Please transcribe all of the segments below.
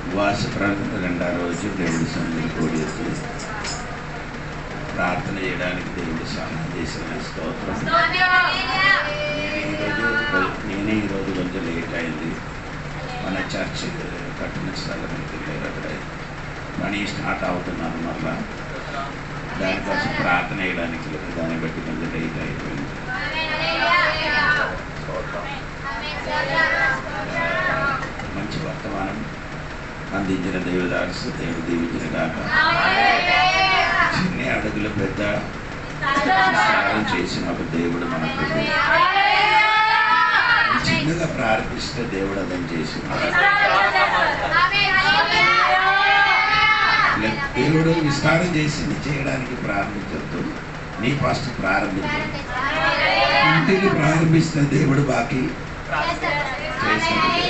ఉపవాస ప్రార్థన రెండో రోజు దేవుడి సన్నిధిని కూడి ప్రార్థన చేయడానికి దేవుడు సహాయం చేసిన స్తోత్రం. నేనే ఈరోజు కొంచెం లేట్ అయింది. మన చర్చ్ కట్టిన స్థలానికి వెళ్ళారు, అక్కడ పని స్టార్ట్ అవుతున్నారు. మళ్ళా దానికోసం ప్రార్థన చేయడానికి దాన్ని బట్టి కొంచెం లేట్ అయిపోయింది. మంచి వర్తమానం అందించిన దేవదాసు దేవుడు దీవించిన కాక. చిన్న అడుగుల పెద్ద సారం చేసిన ఒక దేవుడు మనకు చిన్నగా ప్రార్థిస్తే దేవుడు అదని చేసిన దేవుడు విస్తారం చేసింది చేయడానికి ప్రారంభించద్దు. నీ ఫస్ట్ ప్రారంభించదు. ఇంటిని ప్రారంభిస్తే దేవుడు బాకీ చేసింది.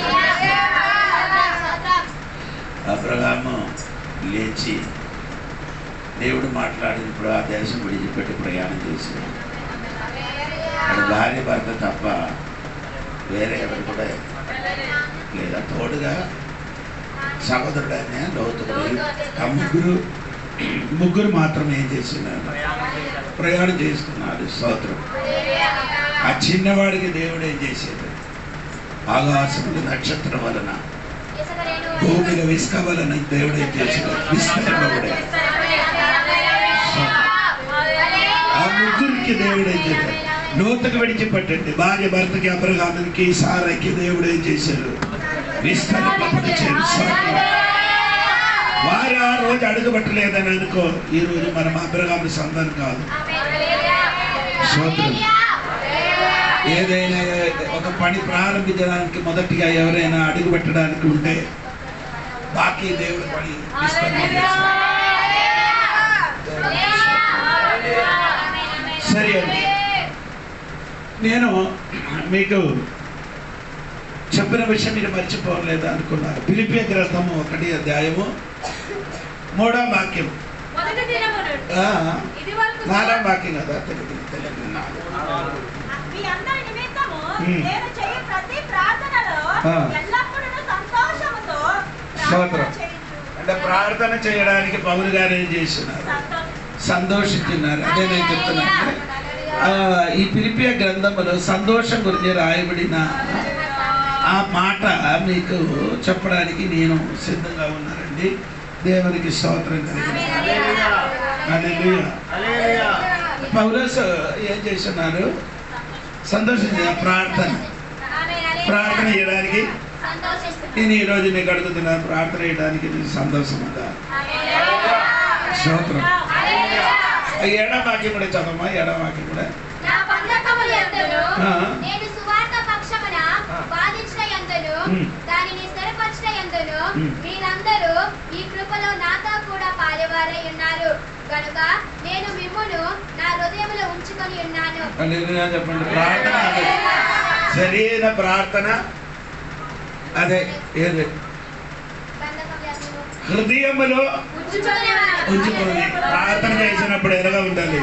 అబ్రహాము లేచి దేవుడు మాట్లాడినప్పుడు ఆ దేశం విడిచిపెట్టి ప్రయాణం చేశాడు. అది భార్య భర్త తప్ప వేరే ఎవరు కూడా లేదా తోడుగా సహోదరుడైన లోతుడు ఆ ముగ్గురు మాత్రం ఏం చేస్తున్నారు? ప్రయాణం చేస్తున్నారు. స్తోత్రం. ఆ చిన్నవాడికి దేవుడు ఏం చేసేది? ఆకాశములు నక్షత్రం వలన భూమిలో విసుక వలన దేవుడు ఏం చేశాడు? విస్తరణుడే. ఆ ముగ్గురికి దేవుడు ఏం చేశాడు? లోతుకు విడిచిపెట్టండి. భార్య భర్తకి, అబ్రహాముకి, సారాకి దేవుడు ఏం చేశాడు? విస్తరింపబడిచాడు. వారు ఆ రోజు అడుగుపట్టలేదని అనుకో, ఈ రోజు మనం అబ్రహాము సంతానం కాదు. స్తోత్రం. ఏదైనా ఒక పని ప్రారంభించడానికి మొదటిగా ఎవరైనా అడుగు పెట్టడానికి ఉంటే బాకీ దేవుడు పని సరే అండి. నేను మీకు చెప్పిన విషయం మీరు మర్చిపోలేదు అనుకున్నారు. ఫిలిప్పీ గ్రంథము 1వ అధ్యాయము 3వ వాక్యం 4వ వాక్యం కదా తెలుగు స్తోత్రం. అంటే ప్రార్థన చేయడానికి పౌలు గారు ఏం చేస్తున్నారు? సంతోషిస్తున్నారు. అదే నేను చెప్తున్నాను. ఈ ఫిలిప్పీ గ్రంథంలో సంతోషం గురించి రాయబడిన ఆ మాట మీకు చెప్పడానికి నేను సిద్ధంగా ఉన్నానండి. దేవునికి స్తోత్రం కలిగింది. హల్లెలూయా. పౌలు ఏం చేస్తున్నారు? సంతోషించిన ప్రార్థన చేయడానికి. నేను ఈరోజు మీకు అడుగుతున్నాను, ప్రార్థన చేయడానికి నీకు సంతోషం ఉందా? స్తోత్రం. 7వ వాక్యం కూడా చదవమ్మా. 7వ వాక్యం కూడా మీరందరూ ఈ కృపలో నాతో కూడా పాలువారై ఉన్నారు కనుక నేను మిమ్మును నా హృదయంలో ఉంచుకొని ఉన్నాను. చెప్పండి. ప్రార్థన సరైన ప్రార్థన అదే ఏది? హృదయములో ఉంచుకొని ప్రార్థన చేసినప్పుడు ఎలాగా ఉండాలి?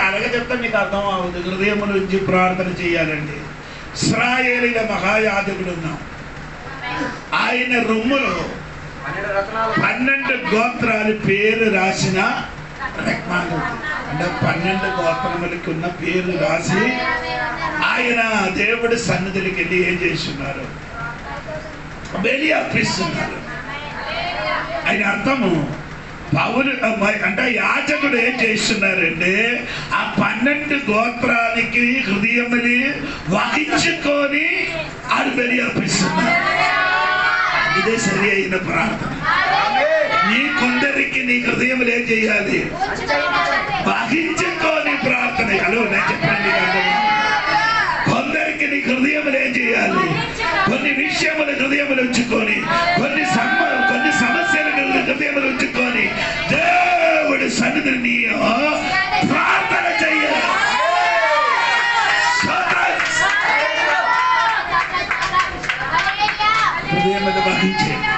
అలాగే చెప్తే మీకు అర్థం అవుతుంది. హృదయములో ఉంచి ప్రార్థన చేయాలండి. ఇశ్రాయేలీల మహాయాజకుడు ఉన్నాం. ఆయన రొమ్ములో 12 గోత్రాలు పేరు రాసిన రెక్మాలు, అంటే 12 గోత్రములకి ఉన్న పేరు రాసి ఆయన దేవుడి సన్నిధికి వెళ్ళి ఏం చేస్తున్నారు? బలి అర్పిస్తున్నారు. ఆయన అర్థము పౌలు అంటే యాజకుడు ఏం చేస్తున్నారంటే ఆ 12 గోత్రానికి హృదయముని వహించుకొని ఆడు బలి అర్పిస్తున్నారు. ఇదే సరి అయిన ప్రార్థన. నీ కొందరికి నీ హృదయములు ఏం చేయాలి? వహించుకొని ప్రార్థన. హలో, నేను చెప్పండి. కొందరికి నీ హృదయములు ఏం చేయాలి? కొన్ని విషయములు హృదయములు ఉంచుకొని, కొన్ని సమస్యలు హృదయములు హృదయములు వహించండి.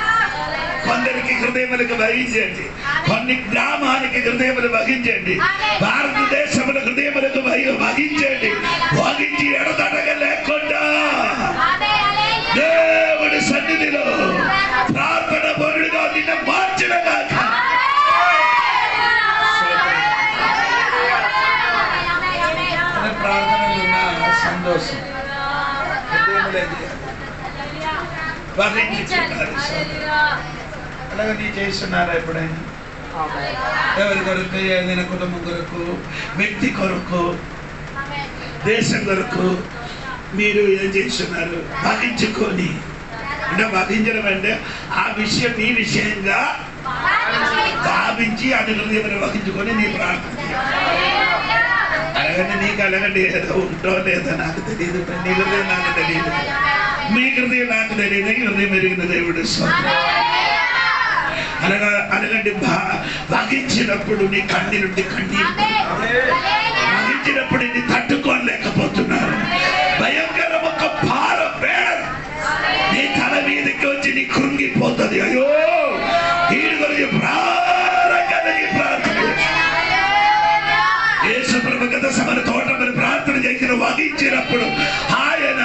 కొందరికి హృదయములకు వహించండి. కొన్ని గ్రామానికి హృదయములు వహించండి. భారతదేశముల హృదయములకు వహించండి. వహించి ఎడతడగా లేకుండా దేవుడి సన్నిధిలో ప్రార్థన పరుడుగా నిన్ను మార్చినగాక. ప్రార్థనలో ఉన్న సంతోషం అలాగే నీ చేస్తున్నారా ఎప్పుడైనా? ఎవరి కొరకు? ఏదైనా కుటుంబం కొరకు, వ్యక్తి కొరకు, దేశం కొరకు మీరు ఏం చేస్తున్నారు? వహించుకొని, అంటే వహించడం అంటే ఆ విషయం నీ విషయంగా భావించి అది హృదయం వహించుకొని నీ ప్రార్థన. అలాగంటే నీకు అలాగంటే ఏదో ఉంటో లేదో నాకు తెలియదు, నీ హృదయం నాకు తెలియదు, మీ హృదయం నాకు తెలియదు. హృదయం ఎరిగిన దేవుడు అనగా అనగండి వహించినప్పుడు నీ కన్ని నుండి కన్నీరు, వహించినప్పుడు నీ తట్టుకోలేకపోతున్నారు. భయంకరం ఒక భారం వేడ నీ తల మీదకి వచ్చి నీ కృంగిపోతుంది. అయ్యో వీడి గురించి ప్రార్థన యేసుప్రభు గత సమర తోటమని ప్రార్థన చేసిన వహించినప్పుడు ఆయన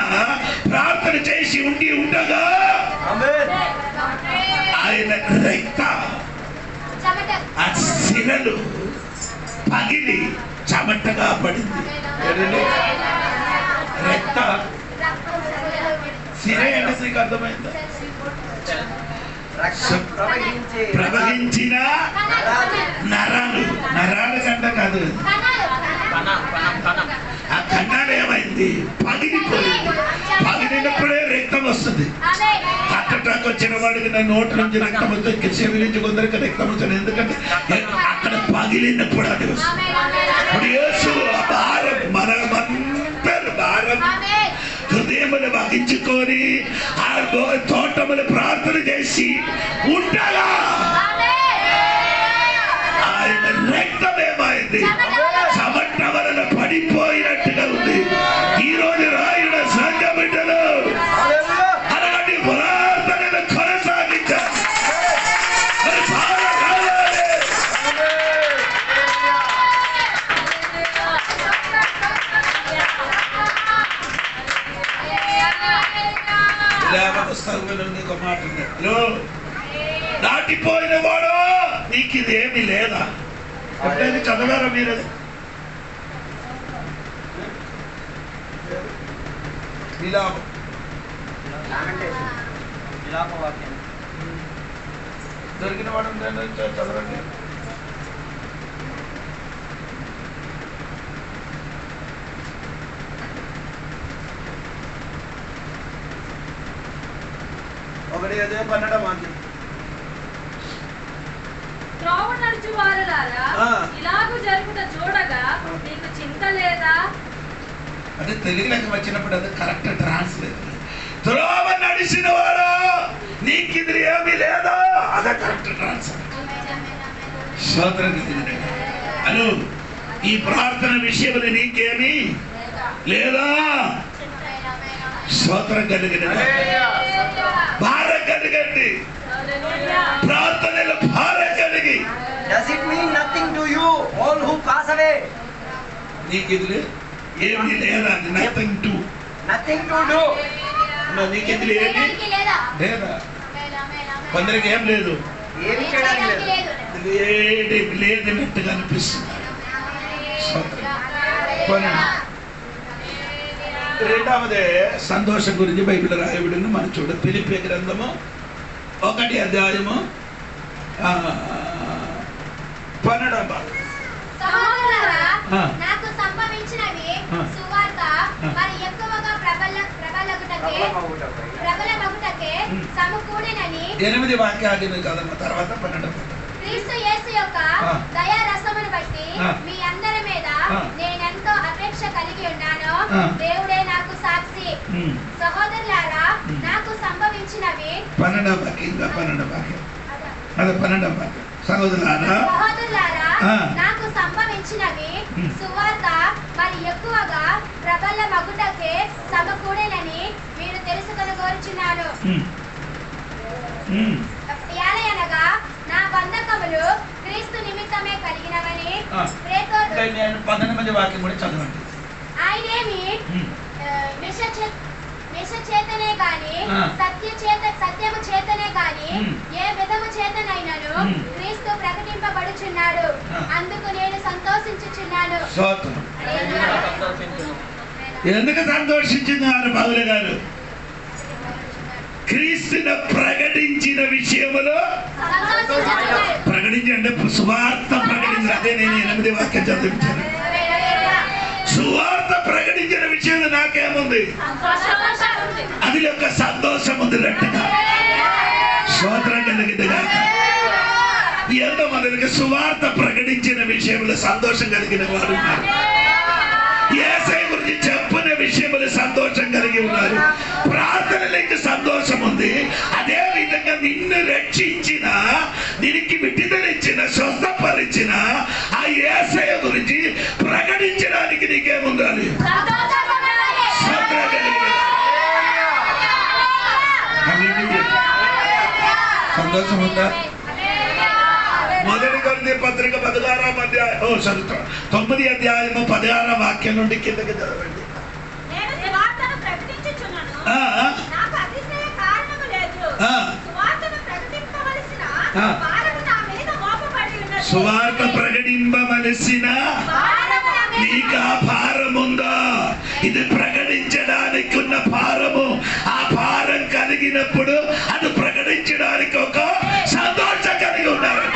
ప్రార్థన చేసి ఉండగా ఆయన రక్త ఆ శిరలు పగిలి చెమటగా పడింది. రక్త శిర అంటే నీకు అర్థమైందా? ప్రవహించిన నరాలు, నరాల కంట కాదు, ఆ కన్నాలు ఏమైంది? పగిలిపోయింది. పగిలినప్పుడే రక్తం వస్తుంది. హార్ట్ అటాక్ వచ్చిన వాడికి నా నోటి నుంచి రక్తం వస్తుంది, చెవి నుంచి కొందరికి రక్తం వస్తుంది. ఎందుకంటే అక్కడ పగిలినప్పుడు అది వస్తుంది. ఇప్పుడు యేసు భారం మనమందరి భారం హృదయములు వహించుకొని ఆ తోటములు ప్రార్థన చేసి ఉండగా ఆయన రక్తం ఏమైంది? చెమట వలన పడిపోయినట్టుగా ఉంది. ఈ రోజు రాయుడ సంఘ బిడ్డలు అలాంటి ప్రార్థనలు కొనసాగించారు. ఒక మాట దాటిపోయిన వాడు నీకు ఇది ఏమి లేదా? ఎప్పుడైనా చదవారా మీరు? దొరికిన వాడు చదవండి. ఒకటి అదే పన్నడం వాక్యం. త్రోవ నడుచు వారులారా ఇలాగూ జరుగుట చూడగా నీకు చింత లేదా? అంటే తెలుగులోకి వచ్చినప్పుడు అది కరెక్ట్ ట్రాన్స్లేట్. త్రోవ నడిచిన వాడు నీకు ఇది ఏమీ లేదా? అదే కరెక్ట్ ట్రాన్స్లేట్. స్తోత్రం అను ఈ ప్రార్థన విషయంలో నీకేమీ లేదా? స్తోత్రం కలిగిన భారం కలిగండి. ప్రార్థనలు భారం కలిగి. Does it mean nothing to you, all who pass away? నీకు ఇది ఏమీ లేదా? Nothing to, nothing to do. నీకు ఇది ఏమీ లేదా? కొందరికి ఏం లేదు, ఏమి చేయడానికి లేదు, లేదన్నట్టుగా అనిపిస్తుంది. రెండవదే సంతోషం గురించి బైబిల్ రాయబడింది. మనం చూడ ఫిలిప్పీ గ్రంథము 1 అధ్యాయము 12. నాకు సంభవించినవి సువార్త మరి ఎక్కువగా ప్రబలమగుటకే సమకూడినని 8 వాక్యాలు కదమ్మ. తర్వాత 12. క్రీస్తు యేసు యొక్క దయా రసమును బట్టి మీ అందరి మీద నేనెంతో అపేక్ష కలిగి ఉన్నాను. దేవుడే నాకు సాక్షి. సహోదరులారా నాకు సంభవించినవి 12వ వాక్యం. సహోదరులారా నాకు సంభవించినవి సువార్త మరి ఎక్కువగా ప్రబల మగుటకే సమకూడేనని మీరు తెలుసుకొని కోరుచున్నాను. ఏలయనగా నా బంధకములు క్రీస్తు నిమిత్తమే కలిగినవని నేను 18 వాక్యం కూడా చదవండి. ఆయనేమి మిష చేతనే గాని సత్యము చేతనే గాని ఏ విధము చేతనైనను క్రీస్తు ప్రకటింపబడుచున్నాడు. అందుకు నేను సంతోషించుచున్నాను. ఎందుకు సంతోషించున్నారు పౌలు గారు? క్రీస్తును ప్రకటించిన విషయములో ప్రకటించండి, సువార్త ప్రకటించారు. అదే నేను 8 వాక్యం చదివించాను. సువార్త ప్రకటించిన విషయంలో నాకేముంది? అది యొక్క సంతోషం ఉంది. రెట్టగా స్తోత్రం కలిగిందిగా. ఎంతో మందికి సువార్త ప్రకటించిన విషయంలో సంతోషం కలిగిన వారు ఉన్నారు. యేసయ్య గురించి చెప్పిన విషయంలో సంతోషం కలిగి ఉన్నారు. ప్రార్థనలకు సంతోషం ఉంది. అదే విధంగా నిన్ను రక్షించిన, దీనికి విడుదలిచ్చిన, స్వస్థపరిచిన ఆ యేసయ్య గురించి ప్రకటించడానికి నీకేముండాలి? సంతోషం ఉందా? మొదటి కొరింథీ పత్రిక 16వ అధ్యాయం 9వ అధ్యాయము 16వ వాక్యం నుండి కిందకి చదవండి. నేను సువార్తను ప్రకటించుచున్నాను. నాకు అతిశయ కారణము లేదు. సువార్తను ప్రకటింపవలసిన భారము నా మీద మోపబడి ఉన్నది. సువార్త ప్రకటింపవలసిన నీకు ఆ భారం ఉందా? ఇది ప్రకటించడానికి ఉన్న భారము. ఆ భారం కలిగినప్పుడు అది ప్రకటించడానికి ఒక సంతోషం కలిగి ఉన్నారు.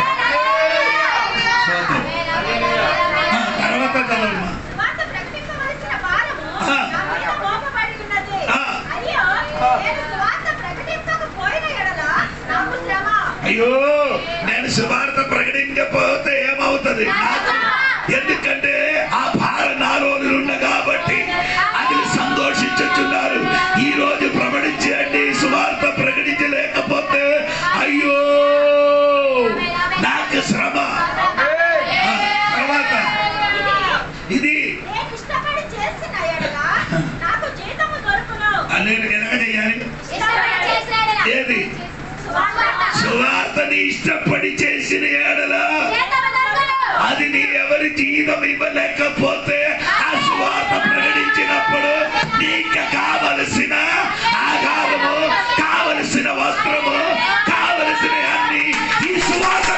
తర్వాత చదవమ్మా. సువార్త ప్రకటింపవలసిన భారము నా మీద మోపబడి ఉన్నది. అయ్యో, నేను సువార్త ప్రకటించకపోయిన యెడల నాకు శ్రమ. అయ్యో, నేను సువార్త ప్రకటించకపోతే ఏమవుతుంది? ఎందుకంటే ఆ భారం నా రోజులు ఉన్న కాబట్టి అది సంతోషించుచున్నారు. ఈ రోజు ప్రకటించండి. సువార్త ప్రకటించలేకపోతే అయ్యో నాకు శ్రమ. తర్వాత ఇది నేను ఇష్టపడి చేసిన యెడల నాకు జీతము దొరుకును. నేను ఎలా చేయాలి? ఏది? సువార్తని ఇష్టపడి చేసిన యెడల అది నీ ఎవరి జీవితం ఇవ్వలేకపోతే ఆ సువార్త ప్రకటించినప్పుడు నీకు కావలసిన ఆహారము, కావలసిన వస్త్రము, కావలసిన అన్ని ఈ సువార్త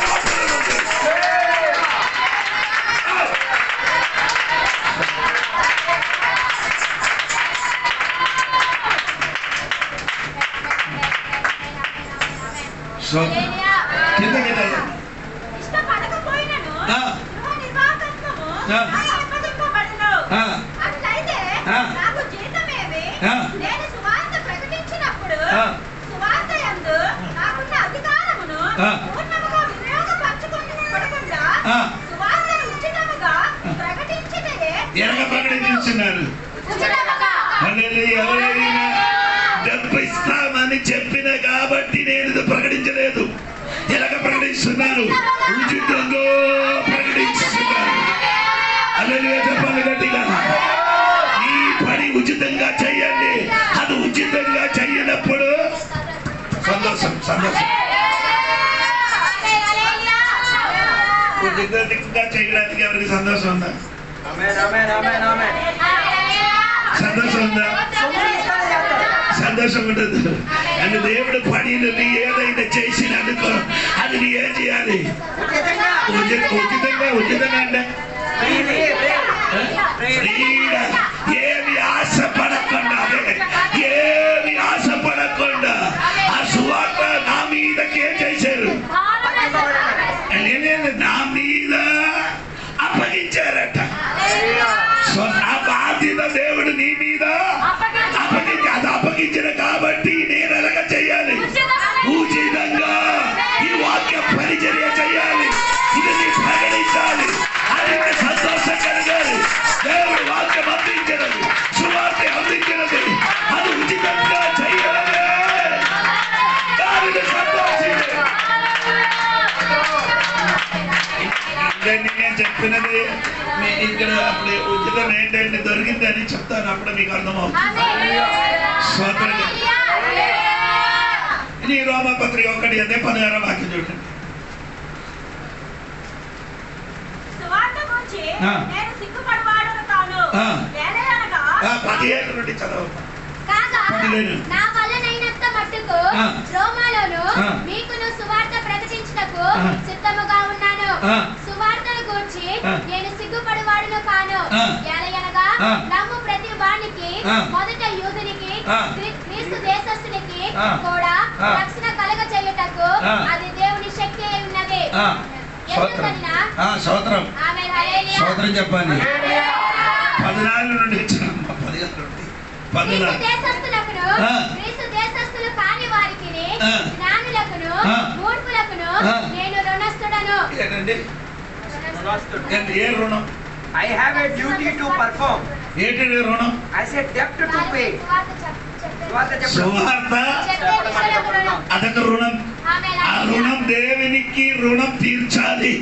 ఇష్టపడకపోయినను గృహ నిర్వాహకత్వము అప్పగింపబడును. అట్లయితే నాకు జీతమేమి? నేను సువార్త ప్రకటించినప్పుడు సువార్త యందు నాకున్న అధికారమును పూర్ణముగా వినియోగపరచుకొనకుండా సువార్తను ఉచితముగా ప్రకటించినదే. ఎలా ప్రకటించున్నారు? ఎవరైనా డబ్బు ఇస్తామని చెప్పిన కాబట్టి నేను ఇది ప్రకటించలేదు. ఎలాగ ప్రకటిస్తున్నారు? ఉచితంగా ప్రకటిస్తున్నారు. అల్లెలూయా చెప్పాలి గట్టిగా. ఈ పని ఉచితంగా చెయ్యండి. అది ఉచితంగా చెయ్యనప్పుడు సంతోషం. ఉచితంగా చేయడానికి ఎవరికి సంతోషం ఉందా? సంతోషం ఉందా? సంతోషం ఉండదు. అంటే దేవుడు పనిని ఏదైనా చేసినందుకు అది నీ ఏం చేయాలి? ఉచితంగా అంటే ఏమి ఆశపడకుండా, ఏమి ఆశపడకుండా ఆ సువార్త నా మీదకి ఏం చేశారు? నా మీద అప్పగించారట. నా బాధ్యత దేవుడు నీ మీద అప్పగించిన కాబట్టి నేను ఎలాగ చెయ్యాలి? ఉచితంగా ఈ వాక్య పరిచర్య చెయ్యాలి. ఇది నీ ప్రకటించాలి. అది సంతోషం కలగాలి. దేవుడు వాక్యం అందించినది, సువార్త అందించినది, అది ఉచితంగా చెయ్యాలి. దానిని సంతోషించాలి. నేను చెప్పినది ఇక్కడ అప్పుడు ఉచితం ఏంటంటే దొరికిందని చెప్తాను. అప్పుడు మీకు అర్థమవుతుంది. ఇది రోమపత్రిక 1:16 వాక్యం చూడండి. సువార్త గురించి నేను సిగ్గుపడవాడను కాను. ఏలయనగా 17 నుండి చదవ. కాగా నా వల్లనైనంత మట్టుకు రోమాలోను మీకును సువార్త ప్రకటించుటకు సిద్ధముగా ఉన్నాను. సువార్తను గూర్చి నేను సిగ్గుపడవాడును కాను. ఏలయనగా నమ్ము ప్రతి వానికి మొదట యూదునికి క్రీస్తు దేశస్థునికి కూడా రక్షణ కలుగ చేయుటకు అది దేవుని శక్తి అయి ఉన్నది. స్తోత్రం చెప్పండి. 14 నుండి 14 క్రీస్తు దేశస్థులు కాని వారికి జ్ఞానులకును మూర్ఖులకును నేను రుణస్థుడను. ఏంటండి? ఏ రుణం? I have a duty to perform. ఏంటండి రుణం? I said debt to pay. సువార్త అదొక రుణం. ఆ రుణం దేవునికి రుణం తీర్చాలి.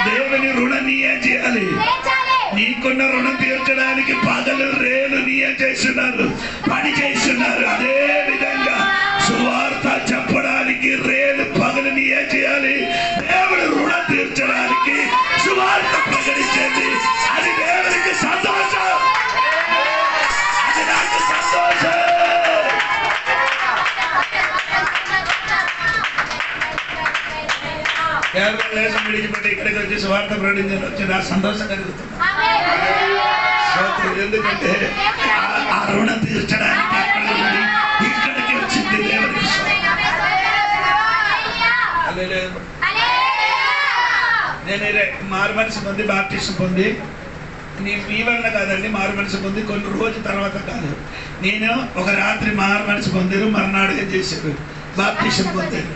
దేవుని రుణం నీయే చేయాలి. నీకున్న రుణం తీర్చడానికి పగలు రేలు నీయే చేస్తున్నారు, పని చేస్తున్నారు. అదే విధంగా సువార్త చెప్పడానికి రేలు పగలు నీయే చేయాలి. దేవుని రుణం తీర్చడానికి సువార్త ప్రకటించండి. అది దేవునికి సంతోషం, అది నాకు సంతోషం. కేరళ దేశం విడిచిపెట్టి ఇక్కడికి వచ్చి సువార్త ప్రకటించని వచ్చి నా సంతోషం కలుగుతుంది. ఎందుకంటే ఆ రుణం తీర్చడానికి అక్కడ నుండి ఇక్కడికి వచ్చింది దేవునికి. నేను మారు మనసు పొంది బాప్టిజం పొంది, మీ వల్ల కాదండి, మారు మనసు పొంది కొన్ని రోజుల తర్వాత కాదు, నేను ఒక రాత్రి మారు మనసు పొందారు, మర్నాడు ఏం చేశారు, బాప్టిజం పొందారు.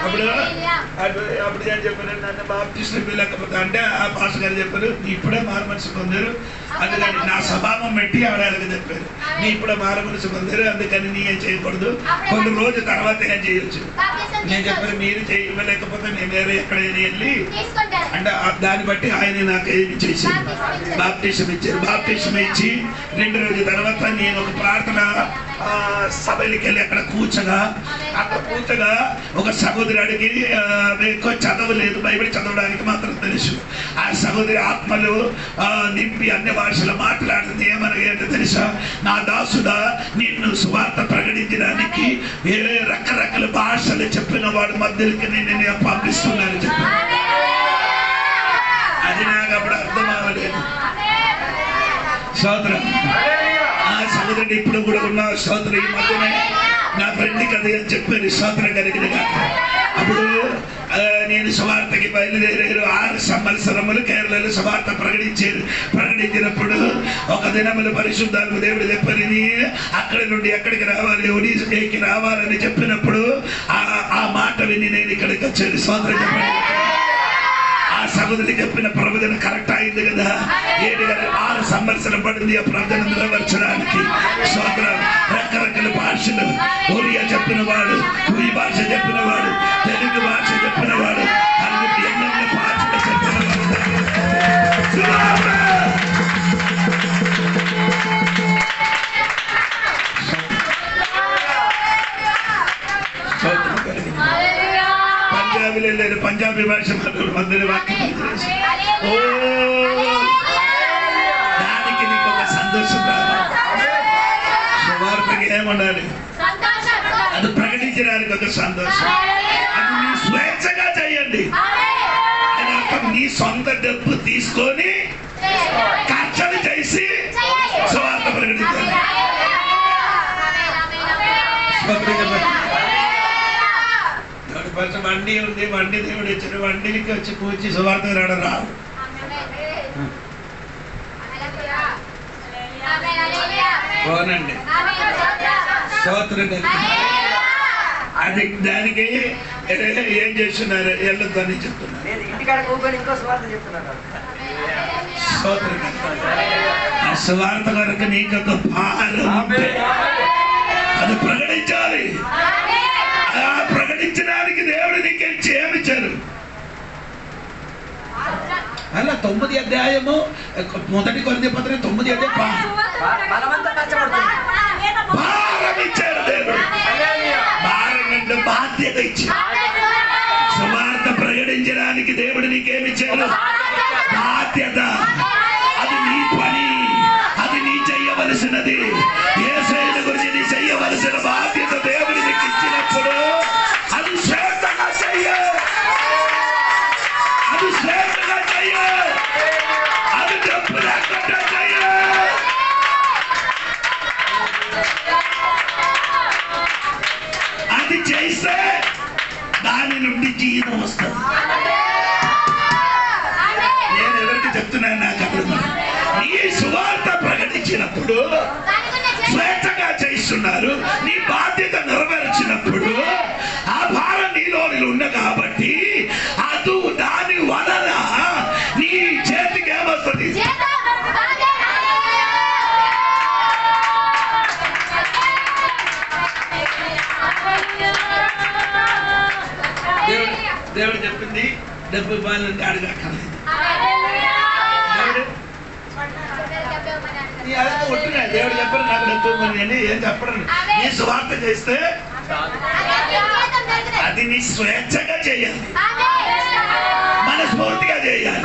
అప్పుడు ఏం చెప్పారు, నన్ను బాప్టిజం లేకపోతే అంటే ఆ పాస్టర్ గారు చెప్పారు, నీ ఇప్పుడే మారు మనసు పొందారు, అందుకని నా స్వభావం పెట్టి ఆవిడకి చెప్పారు, నీ ఇప్పుడే మారు మనసు పొందారు, అందుకని నీ ఏం చేయకూడదు, కొన్ని రోజుల తర్వాత ఏం చేయొచ్చు. నేను చెప్పాను, మీరు చేయలేకపోతే నేను వేరే ఎక్కడైనా వెళ్ళి అంటే దాన్ని బట్టి ఆయన నాకు ఏమి చేశారు, బాప్టిజం ఇచ్చారు. బాప్టిజం ఇచ్చి 2 రోజుల తర్వాత నేను ఒక ప్రార్థన సభలకి వెళ్ళి అక్కడ కూర్చగా ఒక సహోదరుడికి ఎక్కువ చదవలేదు, బైబిల్ చదవడానికి మాత్రం తెలుసు. ఆ సహోదరి ఆత్మలు నింపి అన్ని భాషలు మాట్లాడుతుంది. ఏమనగా తెలుసా, నా దాసుడా నిన్ను సువార్త ప్రకటించడానికి రకరకాల భాషలు చెప్పిన వాడు మధ్యలోకి నేను పంపిస్తున్నాను చెప్పి. అది నాకు అప్పుడు అర్థం అవ్వలేదు. స్తోత్రం. ఆ సహోదరుడు ఇప్పుడు కూడా ఉన్న స్తోత్రం. ఈ మధ్యనే నా ఫ్రెండ్కి అది అని చెప్పారు, స్తోత్రం కలిగిన. అప్పుడు నేను సువార్తకి బయలుదేరారు. 6 సంవత్సరములు కేరళలో సువార్త ప్రకటించినప్పుడు ఒక దినములు పరిశుద్ధాత్మ దేవుడు చెప్పని అక్కడి నుండి ఎక్కడికి రావాలి, ఒడిశాకి రావాలని చెప్పినప్పుడు ఆ మాట విని నేను ఇక్కడికి వచ్చాను. స్తోత్రం చెప్పండి. ఆ సహోదరి చెప్పిన ప్రవచనం కరెక్ట్ అయింది కదా. 6 సంవత్సరం పడింది ఆ ప్రవచన నెరవేర్చడానికి. స్తోత్రం. రకరకాల భాషలు, ఒరియా చెప్పిన వాడు, కుయి భాష చెప్పిన వాడు, తెలుగు భాష చెప్పిన వాడు, ఎన్నెన్నో భాషలు చెప్పిన వాడు. పంజాబీలో లేదు, పంజాబీ భాష మధ్యలో వాక్యం. దానికి నీకు ఒక సంతోషం రావాలి. సువార్తకి ఏముండాలి, అది ప్రకటించడానికి ఒక సంతోషం. అది నీ స్వేచ్ఛగా చేయండి. అది అర్థం నీ సొంత డబ్బు తీసుకొని ఖర్చులు చేసి సువార్త ప్రకటించాలి. వండి ఉంది, వండి దేవుడు ఇచ్చిన వండికి వచ్చి కూర్చి సువార్త రావడం రావు. అవునండి. అది దానికి ఏం చేస్తున్నారు, వెళ్ళొద్దని చెప్తున్నారు. ఆ సువార్త వరకు నీకు ఒక భారం ఉంటే అది ప్రకటించాలి. ప్రకటించడానికి దేవుడు నీకు ఏమిచ్చారు. అలా 9 అధ్యాయము మొదటి కొరింథీ పత్రిక 9 అధ్యాయం భారం ఇచ్చాడు దేవుడు. భారం అంటే దేవుడు నీకేమిచ్చాడు? బాధ్యత. అది నీ పని, అది నీ చెయ్యవలసినది. యేసయ్య గురించి నీ చెయ్యవలసిన బాధ్యత దేవుడు నీకు ఇచ్చినప్పుడు అది శ్రేష్టంగా చెయ్య, అది శ్రేష్టంగా చెయ్య, అది డబ్బు లేకుండా చెయ్య. అది చేస్తే దాని నుండి జీవితం వస్తుంది. నేను ఎవరికి చెప్తున్నాను? నాకు అర్థం. నీ సువార్త ప్రకటించినప్పుడు స్వేచ్ఛగా చేస్తున్నారు. నీ బాధ్యత నెరవేర్చినప్పుడు ఆ భారం నీలో ఉన్న కాబట్టి అదు దాని వలన నీ చేతికి ఏమొస్తుంది? దేవుడు చెప్పింది డబ్బు బాలని అడగక్కర్లేదు. దేవుడు చెప్పారు నాకు డబ్బు ఇవ్వమని అని ఏం చెప్పడం. నీ సువార్త చేస్తే అది నీ స్వేచ్ఛగా చేయాలి, మనస్ఫూర్తిగా చేయాలి.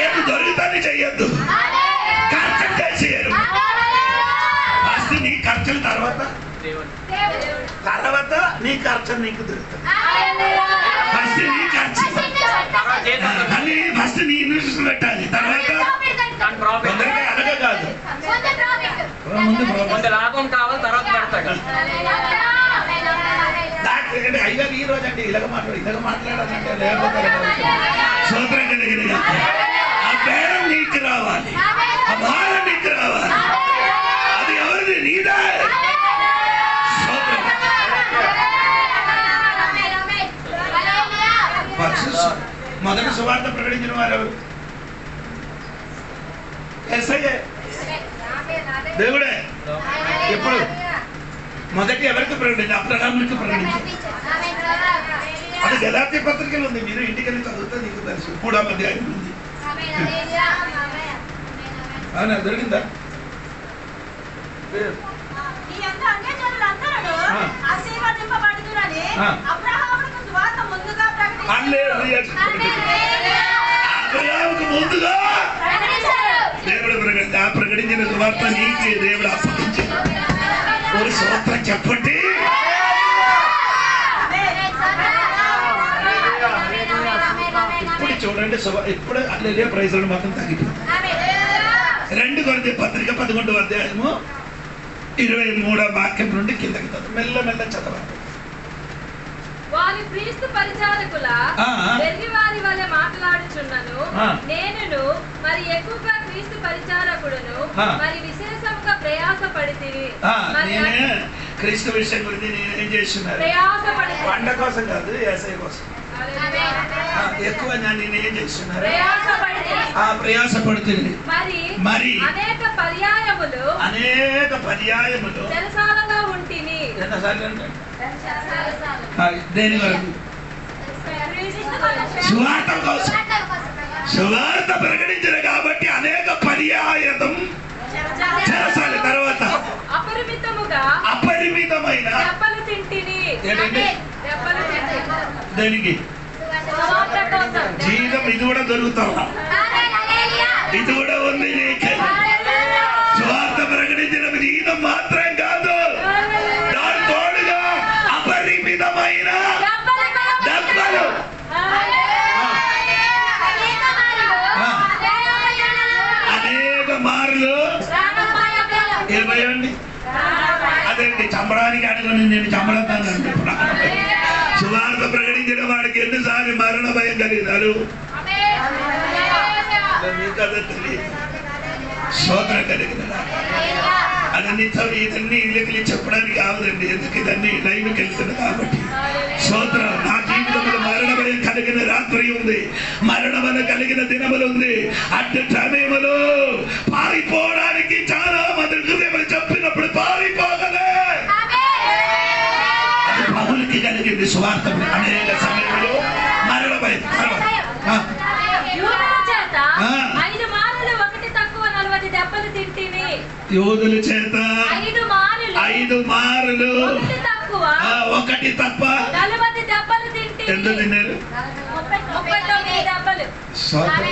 ఏది దొరుకుతుంది చెయ్యొద్దు, ఖర్చు చేయరు. ఫస్ట్ నీ ఖర్చుల తర్వాత నీ ఖర్చు నీకు దొరుకుతుంది. ఫస్ట్ నీ ఖర్చు మళ్ళీ ఫస్ట్ నీ ఇన్వెస్ట్ పెట్టాలి. తర్వాత అలాగే కాదు, ముందు లాభం కావాలి, తర్వాత పెడతాడు. అయ్యారు ఈ రోజు అంటే ఇలాగ మాట్లాడాలంటే లేకపోతే సూత్రం కలిగిన ఆ పేరం నీకు రావాలి, ఆ భారం నీకు రావాలి. అది ఎవరిది? నీదా. మొదటి సువార్త ప్రకటించిన వారు ఎవరు? యేసయ్యే, దేవుడే. ఎప్పుడు మొదటి ఎవరికి ప్రకటించి? అబ్రహాముకి ప్రకటించారు. అది గలాతీ పత్రికలు ఉంది, మీరు ఇంటికి వెళ్ళి చదివితే నీకు తెలుసు. 3వ అధ్యాయం ఉంది. అవునా? దొరికిందా? ముందుగా దేవుడు ప్రకటించిన సువార్త నీకు దేవుడు అప్పగించాడు. ఒక స్తోత్రం చెప్పండి. ఇప్పుడు చూడండి, ఇప్పుడు అట్లే ప్రైజులను మాత్రం తగ్గిపోయింది. 2 కొరింథీ పత్రిక 11వ అధ్యాయము 23వ వాక్యం నుండి కిందకి మెల్ల చదవండి. వారి క్రీస్తు పరిచారకుల వెర్రివారి వలె మాట్లాడుచున్నను, నేనును మరి ఎక్కువగా క్రీస్తు పరిచారకుడును మరి విశేషముగా ప్రయాసపడితిని. క్రీస్తు విషయం గురించి నేనేం చేస్తున్నారు? పండ కోసం కాదు, యేసయ్య కోసం ఎక్కువ నేనేం చేస్తున్నారు? ప్రయాసపడుతుంది. మరి అనేక పర్యాయములు చెరసాలలో ఉంటిని. దేని వరకు? సువార్త కోసం. సువార్త ప్రకటించిన కాబట్టి అనేక పర్యాయం చెరసాల. తర్వాత అపరిమితమైన దెబ్బలు తింటిని. దేనికి? జీవితం ఇది కూడా దొరుకుతావా? ఇది కూడా ఉంది నీకు. స్వార్థ ప్రకటించిన జీవితం మాత్రం కాదు, దాని తోడుగా అపరిమితమైన దెబ్బలు. అనేక మార్లు ఏమయ్యండి? అదేంటి చంపడానికి అడుగుని నేను చంపడతాను. సువార్త ప్రకటించిన వాడికి ఎన్నిసార్లు మరణ భయం కలిగినారు? మీకు అదే తెలియదు. స్తోత్రం కలిగిన అదన్నీ ఇదన్నీ ఇళ్ళకి చెప్పడానికి కావదండి, ఎందుకు ఇదన్నీ లైవ్కి వెళ్తుంది కాబట్టి. స్తోత్రం. నా జీవితంలో మరణ భయం కలిగిన రాత్రి ఉంది, మరణ భయం కలిగిన దినములు ఉంది. అట్టి సమయంలో పారిపోవడానికి చాలా మంది హృదయం చెప్పినప్పుడు పారిపోగలే. అది పౌలుకి కలిగింది. సువార్త అనేక సమయంలో మరణ భయం. యోధుల చేత 5 మారులు 1 తప్ప 40 దెబ్బలు తింటి. ఎంత తిన్నారు? 39 స్తోత్రం.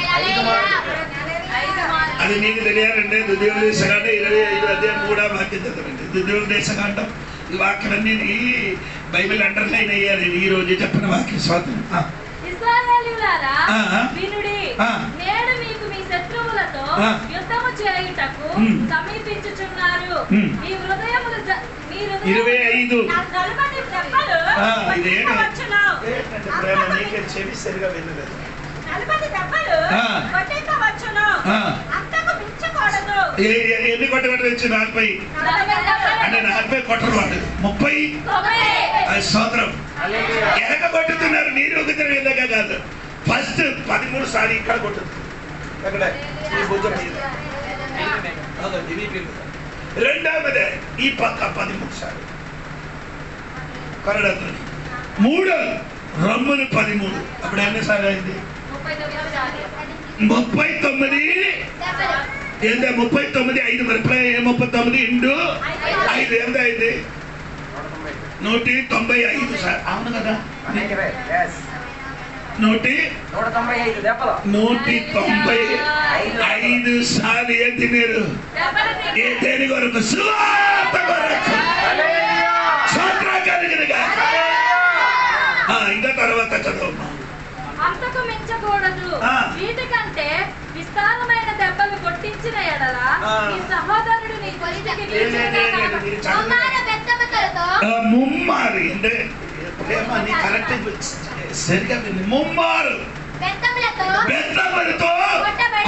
అది నీకు తెలియాలంటే ద్వితీయోపదేశకాండం 25 అధ్యాయం 3వ వాక్యం చదవండి. ద్వితీయోపదేశకాండం ఈ వాక్యాలన్నీ బైబిల్ అండర్లైన్ అయ్యాలి. ఈ రోజు చెప్పిన వాక్యం. స్తోత్రం. ఇశ్రాయేలీయులారా వినుడి, నేడు మీకు మీ శత్రువులతో యుద్ధము చేయుటకు సమీపించుచున్నారు. మీ హృదయములు 25 నలుబడి దెబ్బలు కొట్టించవచ్చును. ప్రేమ నీకే చెవి సరిగా వినలేదు. నలుబడి దెబ్బలు కొట్టించవచ్చును. అంతకు మించకూడదు. ఎన్ని కొట్టవచ్చు? 40 అంటే 40 కొట్టరు వాడు 30 స్తోత్రం. ఎనక కొట్టుతున్నారు. మీరు ఒకసారి వెళ్ళగా కాదు. ఫస్ట్ 13 సార్లు ఇక్కడ కొట్టుతుంది. అక్కడ ఈ భుజం మీద. రెండవది ఈ పక్క 13 సార్లు కొరడతో. 3 రమ్ములు 13. అప్పుడు ఎన్నిసార్లు అయింది? 39. ఏంటో 39 5 మరి 39 ఇంటూ 5 ఎంత అయింది? 195 సార్. అవును కదా? 195 సార్లు ఏం తిన్నారు? ఏ దేని కొరకు? సువార్త కొరకు. ఇంకా తర్వాత చదవమ్మా. అంతకు మించకూడదు. వీటికంటే విస్తారమైన దెబ్బలు కొట్టించిన ఎడల నీ సహోదరుడు నీ కొలిటికి ముమ్మారు అంటే ప్రేమని కరెక్ట్ సరిగా ముమ్మారు బెత్తములతో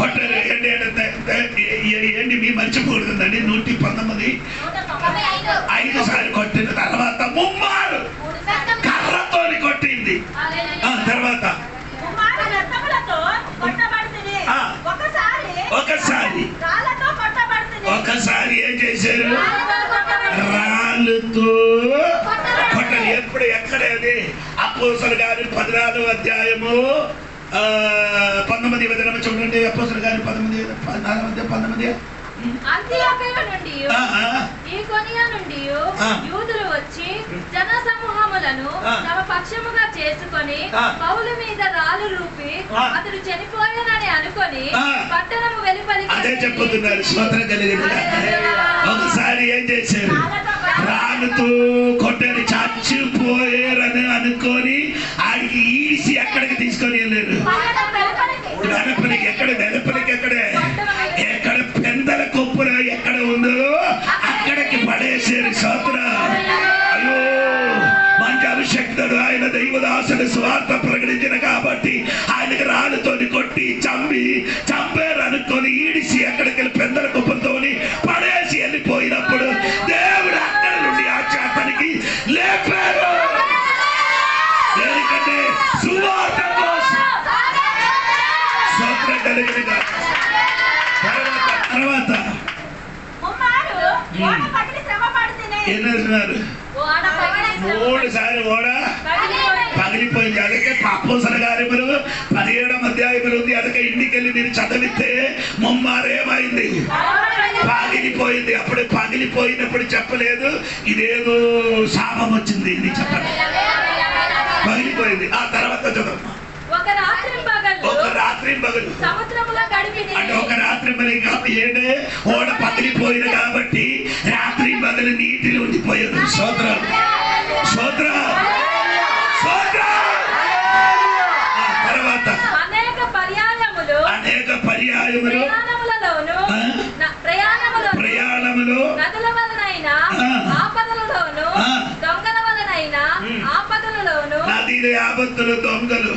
కొట్టారు. ఏంటి మీ మర్చిపోతుందండి? 119 5 సార్లు కొట్టిన తర్వాత ముమ్మారు కర్రతో కొట్టింది. తర్వాత ఒకసారి ఏం చేశారు? రాళ్ళతో కొట్టలు. ఎప్పుడు ఎక్కడ? అది అపోస్తలుల గారి 14వ అధ్యాయము 19వ వచనం చూడండి. అపోస్తలుల గారి 19 అంతియోకియ నుండి ఈకొనియ నుండి యూదులు వచ్చి జన సమూహములను తమ పక్షముగా చేసుకొని పౌలు మీద రాళ్ళు రూపి అతడు చనిపోయానని అనుకొని పట్టణము వెలుపలికి. అదే చెప్పుతున్నారు. స్తోత్రం కలిగిన. ఒకసారి ఏం చేశారు? రాళ్ళతో కొట్టని చచ్చిపోయారని అనుకొని ఆడికి ఈసి ఎక్కడికి తీసుకొని వెళ్ళారు? వెనపలికి. ఎక్కడ? వెనపలికి. ఎక్కడ పెందల కొప్పున ఎక్కడ ఉందో అక్కడికి పడేసారు. స్తోత్రం. అయ్యో మంచి అభిషక్తుడు ఆయన దైవదాసుడు స్వార్థ ప్రకటించిన కాబట్టి ఆయనకి రాళ్ళతో కొట్టి చంపారు అనుకొని ఈడిసి ఎక్కడికి పెందల కుప్పలతో పడేసి వెళ్ళిపోయినప్పుడు దేవుడు అక్కడి నుండి ఆ చేతనికి లేపారు. ఎందుకంటే సువార్త కోసం. స్తోత్రం కలిగిన. తర్వాత ఏమన్నారు? 3 సార్లు ఓడ పగిలిపోయింది. ಅದಕ್ಕೆ అపోస్తలుల కార్యములు 17వ అధ్యాయములు ఉంది. ಅದಕ್ಕೆ ఇంటికెళ్ళి మీరు చదివితే ముమ్మారేమైంది? పగిలిపోయింది. అప్పుడు పగిలిపోయినప్పుడు చెప్పలేదు ఇదేదో శాపం వచ్చింది. ఇది చెప్పండి. పగిలిపోయింది. ఆ తర్వాత చదవమ్మా. ఒక రాత్రి పగలు సముద్రములో గడిపింది. అంటే ఒక రాత్రి మరి ఏంటే ఓడ పగిలిపోయింది కాబట్టి రాత్రి పగలు నీటిలో ఉండిపోయారు. స్తోత్రం. తర్వాత అనేక పర్యాయములు ప్రయాణములు నదుల వలనైన ఆపదలలోను దొంగల వలనైన ఆపదలలోను. నదిలో ఆపత్తులు, దొంగలు,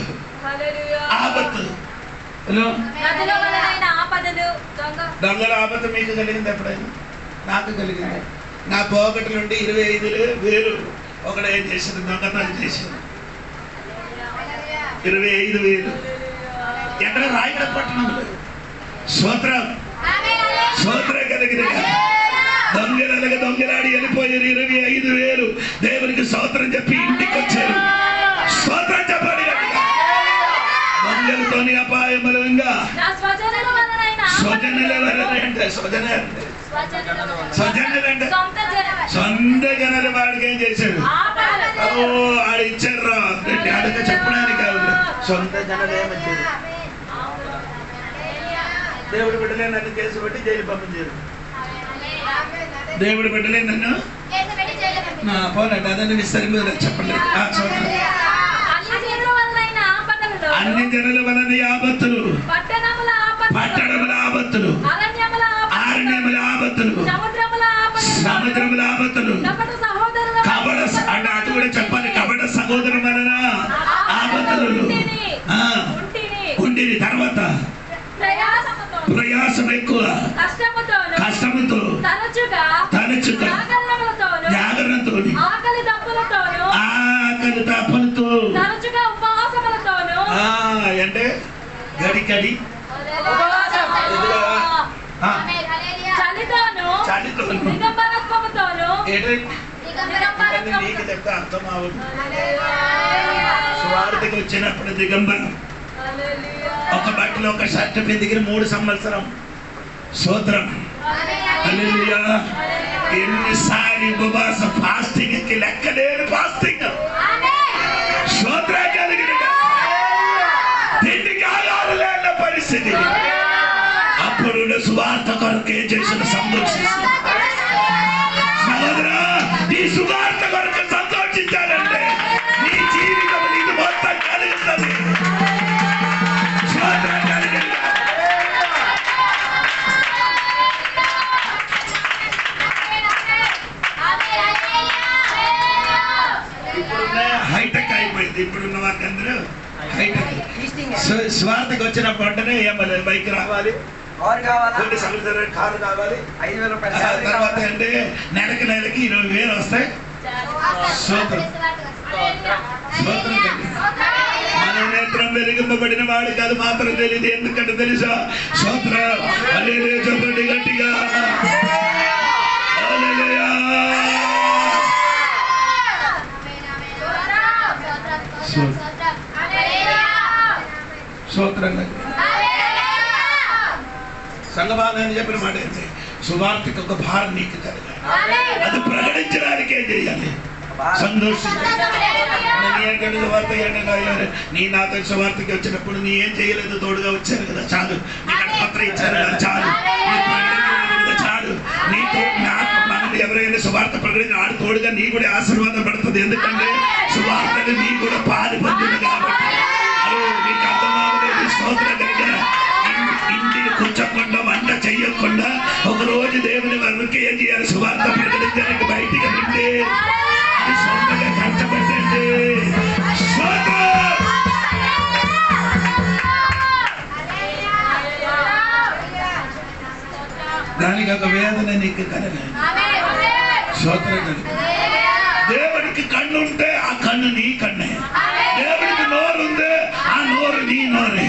ఆపత్తులు. దొంగల ఆపత్తు మీకు కలిగింది ఎప్పుడైనా? నాకు కలిగింది. నా పోకటి నుండి 25,000 ఒకడు ఏం చేసింది? దొంగతనం చేసింది. 25,000 ఎక్కడ? రాయగడ పట్టణంలో. స్తోత్రం కలిగిన. దొంగలాడి వెళ్ళిపోయారు. 25,000 దేవునికి స్తోత్రం చెప్పి ఇంటికి వచ్చారు. స్తోత్రం చెప్పండి. దొంగలతోని అపాయములు. ఇంకా స్వజనుల అంటే సొంత జనాలు వాడికి ఏం చేశాడు? ఆడు ఇచ్చారు రా అడగ చెప్పడానికి కాదు. సొంత జనాలు ఏమొచ్చారు? దేవుడి బిడ్డలే నన్ను కేసు పెట్టి జైలు పంపించారు. దేవుడి బిడ్డలే నన్ను పోనండి అదని విస్తరింపు చెప్పండి. అన్ని జనుల వలన ఆపత్తులు, పట్టణముల ఆపత్తులు, అరణ్యముల ఆపత్తులు, సముద్రముల ఆపత్తులు, కపట అంటే అటు కూడా చెప్పాలి. కపట సహోదరు వలన ఆపత్తులు ఉండిని. తర్వాత ప్రయాసం ఎక్కువ, కష్టముతో, తరచుగా జాగరణతో, ఆకలి తప్పులతో, అంటే గడికడి నీకు చెప్తే అర్థం అవ్వదు. స్వార్థకి వచ్చినప్పుడు దిగంబరం, ఒక బట్టలు ఒక షర్ట్ దగ్గర 3 సంవత్సరం. స్తోత్రం. హల్లెలూయా. ఎన్నిసార్లు ఉపవాస ఫాస్టింగ్ లెక్కలేని ఫాస్టింగ్. స్తోత్రం కలిగిన తిండికి ఆధారం లేని పరిస్థితి. అప్పుడు సువార్త కొరకు ఏం చేసిన సంతోషిస్తుంది. సహోదరా, ఈ సువార్త కొరకు సంతోషించాలంటే నీ జీవితం నీకు మొత్తం కలుగుతుంది. ఇప్పుడున్న హైటెక్ అయిపోయింది. ఇప్పుడున్న వాకందరూ హైటెక్. స్వార్థకి వచ్చినప్పుడు అంటేనే ఏమన్నా బైక్ రావాలి, కొన్ని సంవత్సరాలు కారు కావాలి, 5,000 రూపాయలు తర్వాత అంటే నెలకి 20,000 వస్తాయి. మన నేత్రం వెలిగింపబడిన వాడికి అది మాత్రం తెలియదు. ఎందుకంటే తెలుసా? స్తోత్రం. హల్లెలూయా చెప్పండి గట్టిగా. హల్లెలూయా. స్తోత్రం. సంగమాలని చెప్పిన మాట ఏంటి? సువార్తకి ఒక భారం నీకు కలగాలి. అది ప్రకటించడానికి ఏం చేయాలి? సంతోషించాలి. నీ నాతో సువార్తకి వచ్చినప్పుడు నీ ఏం చేయలేదు, తోడుగా వచ్చారు కదా చాలు. నీ కడపత్ర ఇచ్చారు కదా చాలు. చాలు. నీతో నాకు మనం ఎవరైనా సువార్త ప్రకటించిన ఆడు తోడుగా నీ కూడా ఆశీర్వాదం పడుతుంది. ఎందుకంటే సువార్తను నీ కూడా పాలు పొందింది కాబట్టి. నీకు అర్థమవలేదు. స్తోత్రం కలిగిన ఇంటిని కూర్చోకుండా వంట చెయ్యకుండా ఒక రోజు దేవుని వరకు ఏం చేయాలి? సువార్త ప్రకటించడానికి బయటికి రండి. అది సొంతగా కష్టపడండి. దానికి ఒక వేదన నీకు కలగాలి. స్తోత్రం. దేవుడికి కన్ను ఉంటే ఆ కన్ను నీ కన్నే. దేవుడికి నోరు ఉంది, ఆ నోరు నీ నోరే.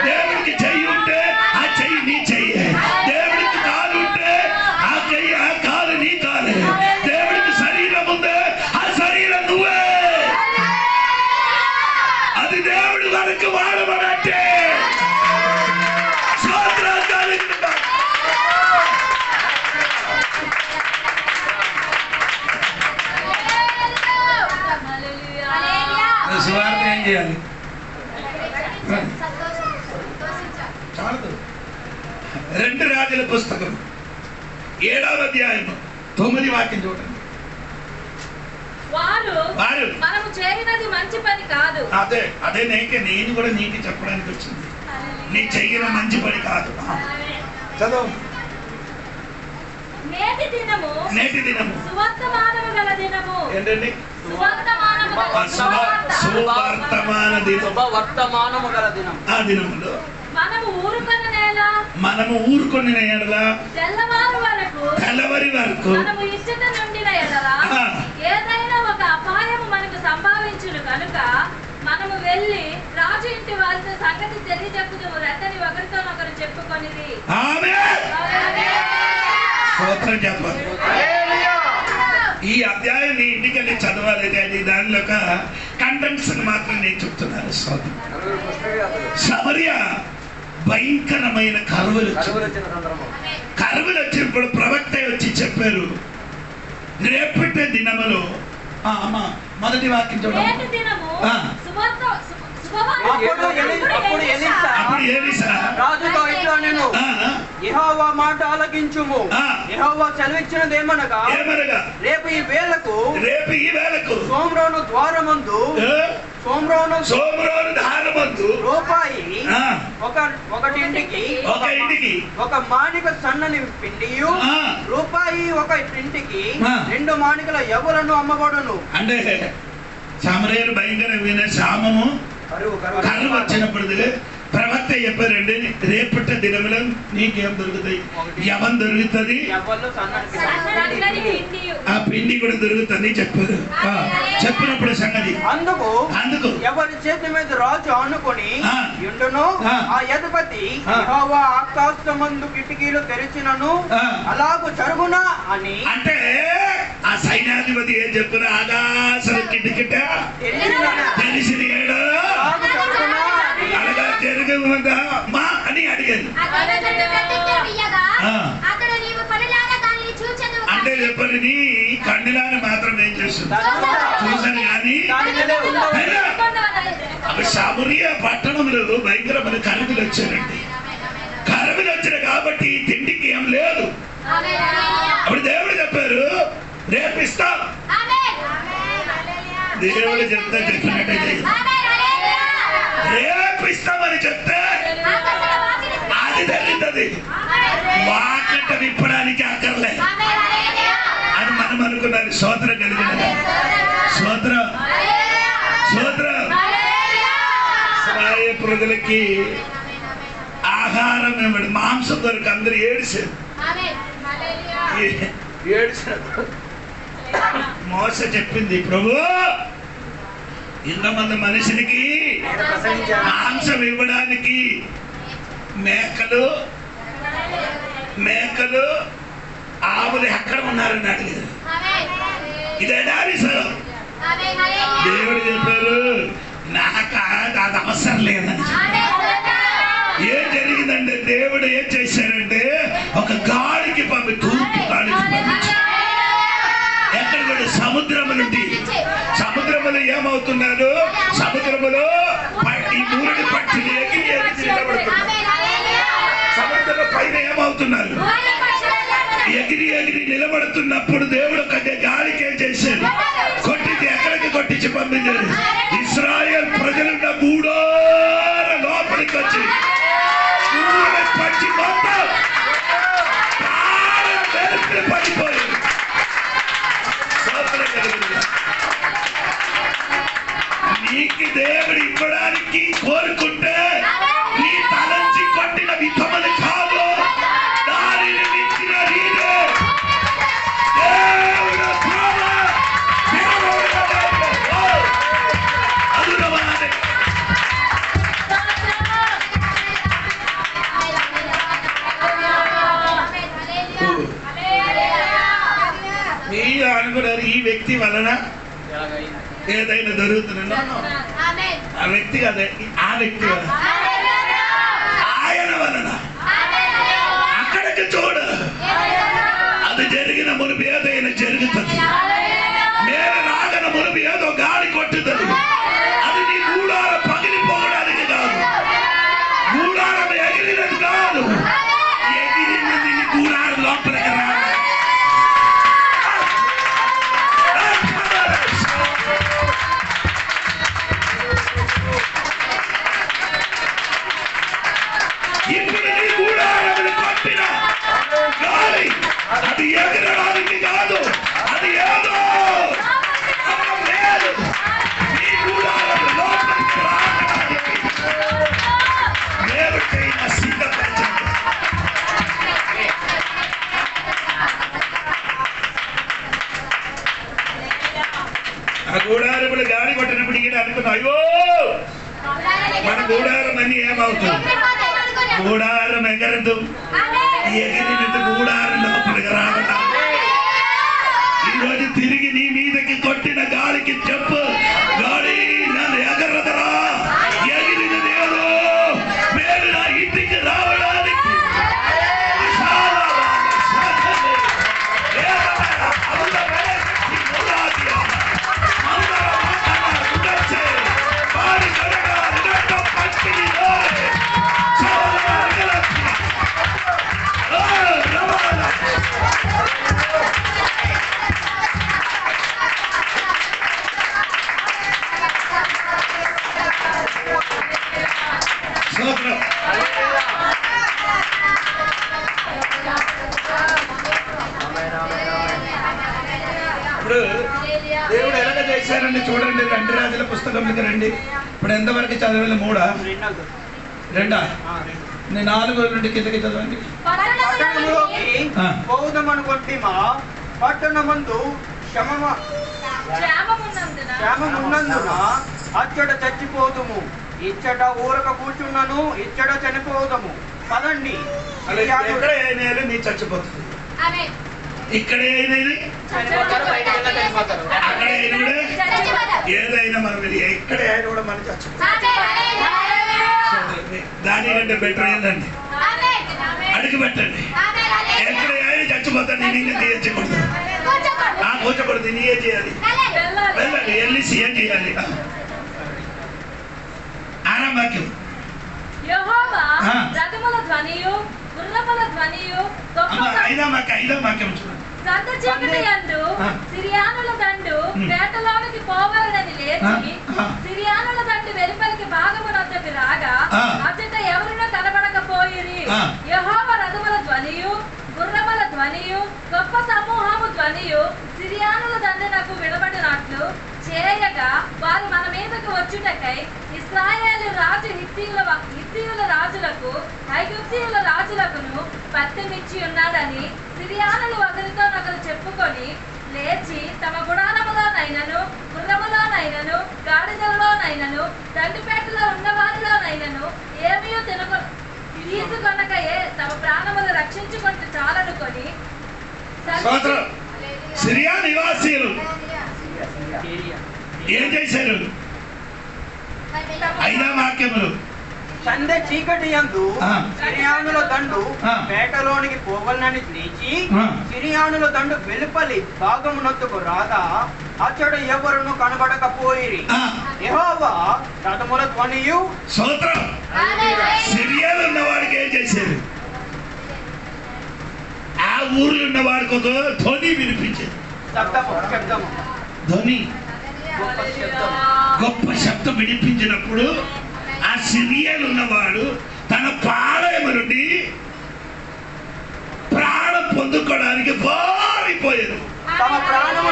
దేవుడికి చెయ్యి ఉంటే ఆ చెయ్యి నీ చెయ్యే. దేవుడికి కాలు ఉంటే ఆ చెయ్యి ఆ కాలు నీ కాలే. దేవుడికి శరీరం ఉంది, ఆ శరీరం నువ్వే. అది దేవుడి వరకు వాడబడంటే సువార్త ఏం చేయాలి? చాలదు. 2 రాజుల పుస్తకం 7వ అధ్యాయం 9వ వాక్యం చూడండి. వారు మనము చేరినది మంచి పని కాదు. అదే నేను కూడా నీకు చెప్పడానికి వచ్చింది. నీ చెయ్యిన మంచి పని కాదు. చదువు. నేటి దినము సువర్తమానము గల దినము. ఏంటండి? సువర్తమానము గల దినం. ఆ దినములో మనము ఊరుకొనిన ఎడల తెల్లవారి వరకు మనము ఇచ్చట నుండిన ఎడల ఏదైనా ఒక అపాయము మనకు సంభవించును కనుక మనము వెళ్ళి రాజు ఇంటి వారితో సంగతి తెలియజెప్పుదుము రండి ఒకరితోనొకరు చెప్పుకొనిది. ఆమేన్. స్తోత్రం చెప్పాలి. ఈ అధ్యాయం నీ ఇంటికెళ్ళి చదవాలి. అది దానిలో ఒక కంటెంట్స్ మాత్రం నేను చెప్తున్నాను. సమరియా భయంకరమైన కరువులు వచ్చినప్పుడు ప్రవక్త వచ్చి చెప్పారు, రేపటి దినములో మొదటి వాక్యం చూడండి. అప్పుడు ఎలీషా రాజుతో ఇట్లా నేను యెహోవా మాట ఆలకించుము. యెహోవా సెలవిచ్చినదేమనగా రేపు ఈ వేళకు సోమ్రోను ద్వారమందు రూపాయి ఒకటింటికి ఒక మానిక సన్నని పిండియు రూపాయి ఒక ఇంటికి 2 మానికల ఎవరను అమ్మబడును. అంటే సమరయులు భయంకరమైన శామము కరువు వచ్చినప్పుడు ప్రవక్త చెప్పారండి, రేపటి దినములో నీకేం దొరుకుతాయి? యవం దొరుకుతుంది, ఆ పిండి కూడా దొరుకుతుంది చెప్పారు. చెప్పినప్పుడు సంగతి అందుకు ఎవరి చేతి మీద రాజు అనుకొని ఉండును ఆ అధిపతి యెహోవా ఆకాశమందు కిటికీలు తెరిచినను అలాగూ జరుగునా అని. అంటే ఆ సైన్యాధిపతి ఏం చెప్పారు? ఆకాశం కిటికిట తెలిసిన అలాగా జరుగుతుందా మా అని అడిగారు. అంటే చెప్పారు, నీ కన్నులాని మాత్రం ఏం చేస్తుంది చూసాను కానీ సమరియా పట్టణంలో భయంకరమైన కరువులు వచ్చారండి. కరువులు వచ్చిన కాబట్టి తిండికి ఏం లేదు. అప్పుడు దేవుడు చెప్పారు రేపిస్తా. దేవుడు చెప్తే చెప్పినట్టయితే రేపిస్తామని చెప్తే అది జరుగుతుంది. వాకట విప్పడానికి అక్కర్లే అని మనం అనుకున్నది. స్తోత్రం కలిగినది. స్తోత్రం స్తోత్రం. ఇశ్రాయేలు ప్రజలకి ఆహారం ఏమిటి? మాంసం దొరికి అందరూ ఏడిసారు. మోస చెప్పింది, ప్రభు ఇంతమంది మనుషులకి మాంసం ఇవ్వడానికి మేకలు ఆవులు ఎక్కడ ఉన్నారని అడిగారు. ఇదే స్థలం. దేవుడు చెప్పారు నాకు అది అవసరం లేదని. ఏం జరిగిందంటే దేవుడు ఏం చేశారంటే ఒక గాలికి తూర్పు గాలికి పంపించారు. ఎక్కడ కూడా సముద్రము నుండి సముద్రములో ఏమవుతున్నారు? సముద్రములో ఈ మూరుని పట్టి ఎగిరి నిలబడుతున్నారు. సముద్రం పైన ఏమవుతున్నారు? ఎగిరి నిలబడుతున్నప్పుడు దేవుడు ఒక గాలికి ఏం చేశారు? కొట్టించి ఎక్కడికి కొట్టించి పంపించారు? ఇశ్రాయేల్ ప్రజలున్న గూడార లోపలికి వచ్చి పచ్చి మొత్తం పడిపోయింది. నీకు దేవుడు ఇవ్వడానికి కోరుకుంటే నీ తలంచి కొట్టిన విధములు కాదు, దానిని మించిన నీరే దేవుడు అదురవాదే. మీరు అనుకున్నారు ఈ వ్యక్తి వలన ఏదైనా దొరుకుతున్నా? ఆ వ్యక్తి కాదే, ఆ వ్యక్తి వలన, ఆయన వలన. అక్కడికి చూడు, అది జరిగిన మునుపు ఏదైనా జరుగుతుంది. నేను రాగన మునుపు ఏదో గాలి కొట్టుతుంది. అది నీ గూడారం పగిలిపోవడానికి కాదు, గూడారం ఎగిరినది కాదు, ఎగిరినది నీ గూడారం లోపలికి రాదు. ఇప్పుడు నీ గూడారములు కొట్టిన గాలి అది ఎగరడానికి కాదు, అది ఏదో లేదు. నీ గూడారములు లోపలికి రావడానికి దేవుడికైనా సిద్ధపరచండి. ఆ గూడారములు గాలి కొట్టినప్పుడు ఈయన అనుకున్నా, అయ్యో మన గూడారం అని ఏమవుతుంది? గూడారం ఎగరదు, ఎగిరినట్టు గూడారం లోపలికి రావడం. ఈరోజు తిరిగి నీ మీదకి కొట్టిన గాలికి చెప్పు, గాలి నన్ను ఎగరదరా, ఎగిరినదేదో నేను నా ఇంటికి రావడానికి చదవండి, చూడండి. 2 రాజుల పుస్తకంలోకి రండి. ఇప్పుడు ఎంతవరకు చదవాలి? 3 2 నేను 4 నుండి కిందకి చదవండి. పట్టణంలోకి పోదామనుకుంటుమా, పట్టణమందు క్షేమమున్నందున అచ్చట చచ్చిపోదుము, ఇచ్చట ఊరక కూర్చున్నాను, ఇచ్చట చనిపోదము. పదండి. ఎక్కడ అయినా నీ చచ్చిపోతుంది, ఇక్కడే అయినది అక్కడ అయినా కూడా ఏదైనా మనం ఎక్కడే అయినా కూడా మనం చచ్చిపోతుంది. దానికంటే బెటర్ ఏంటండి, అడుగు పెట్టండి. ఎక్కడ అయినా చచ్చిపోతాను, నేను ఇంకా తీయకూడదు, కూర్చోకూడదు. నీ ఏం చేయాలి? వెళ్ళండి, వెళ్ళి సీఎం చేయాలి. ఆరంభాక్యం యెహోవా రథముల ధ్వనియు గుర్రముల ధ్వనియు ఐదో వాక్యం చూడండి. సంత చీకటి యందు సిరియానుల దండు వేటలోనికి పోవాలని లేచి సిరియానుల దండు వెలుపలికి భాగమునొద్దకు రాగా అచ్చట ఎవరినో కనబడకపోయిరి. యెహోవా రథముల ధ్వనియు గుర్రముల ధ్వనియు గొప్ప సమూహము ధ్వనియు సిరియానుల దండునకు వినబడినట్లు చేయగా వారు మన మీదకు వచ్చుటకై ఇశ్రాయేలు రాజు హిత్తీయుల రాజులకు ఐగుప్తీయుల రాజులకును పత్యమిచ్చి ఉన్నాడని సిరియానులు ఒకరితోనొకరు చెప్పుకొని లేచి తమ గుడారములోనైనను గుర్రములోనైనను గాడిదలలోనైనను దండుపేటలో ఉన్నవారిలోనైనను ఏమీ తీసుకొనకయే తమ ప్రాణములు రక్షించుకుంటూ చాలనుకొని సిరియా నివాసీలు ఏం చేశారు? 5వ వాక్యములు సంధ్య చీకటి యందు సిరియానుల దండు పేటలోనికి పోవాలని లేచి సిరియానుల దండు వెలుపలి భాగమునొద్దకు రాగా అచ్చట ఎవరును కనబడకపోయిరి. యెహోవా రథముల ధ్వనియు స్తోత్రం. సిరియాలో ఉన్నవాడికి ఏం చేశారు? ఆ ఊర్లో ఉన్న వాడికి ఒక ధ్వని వినిపించేది. ధ్వని గొప్ప శబ్దం వినిపించినప్పుడు ఆ సిరియాలో ఉన్నవాడు తన పాళయము నుండి ప్రాణం పొందుకోవడానికి పారిపోయారు. ప్రాణం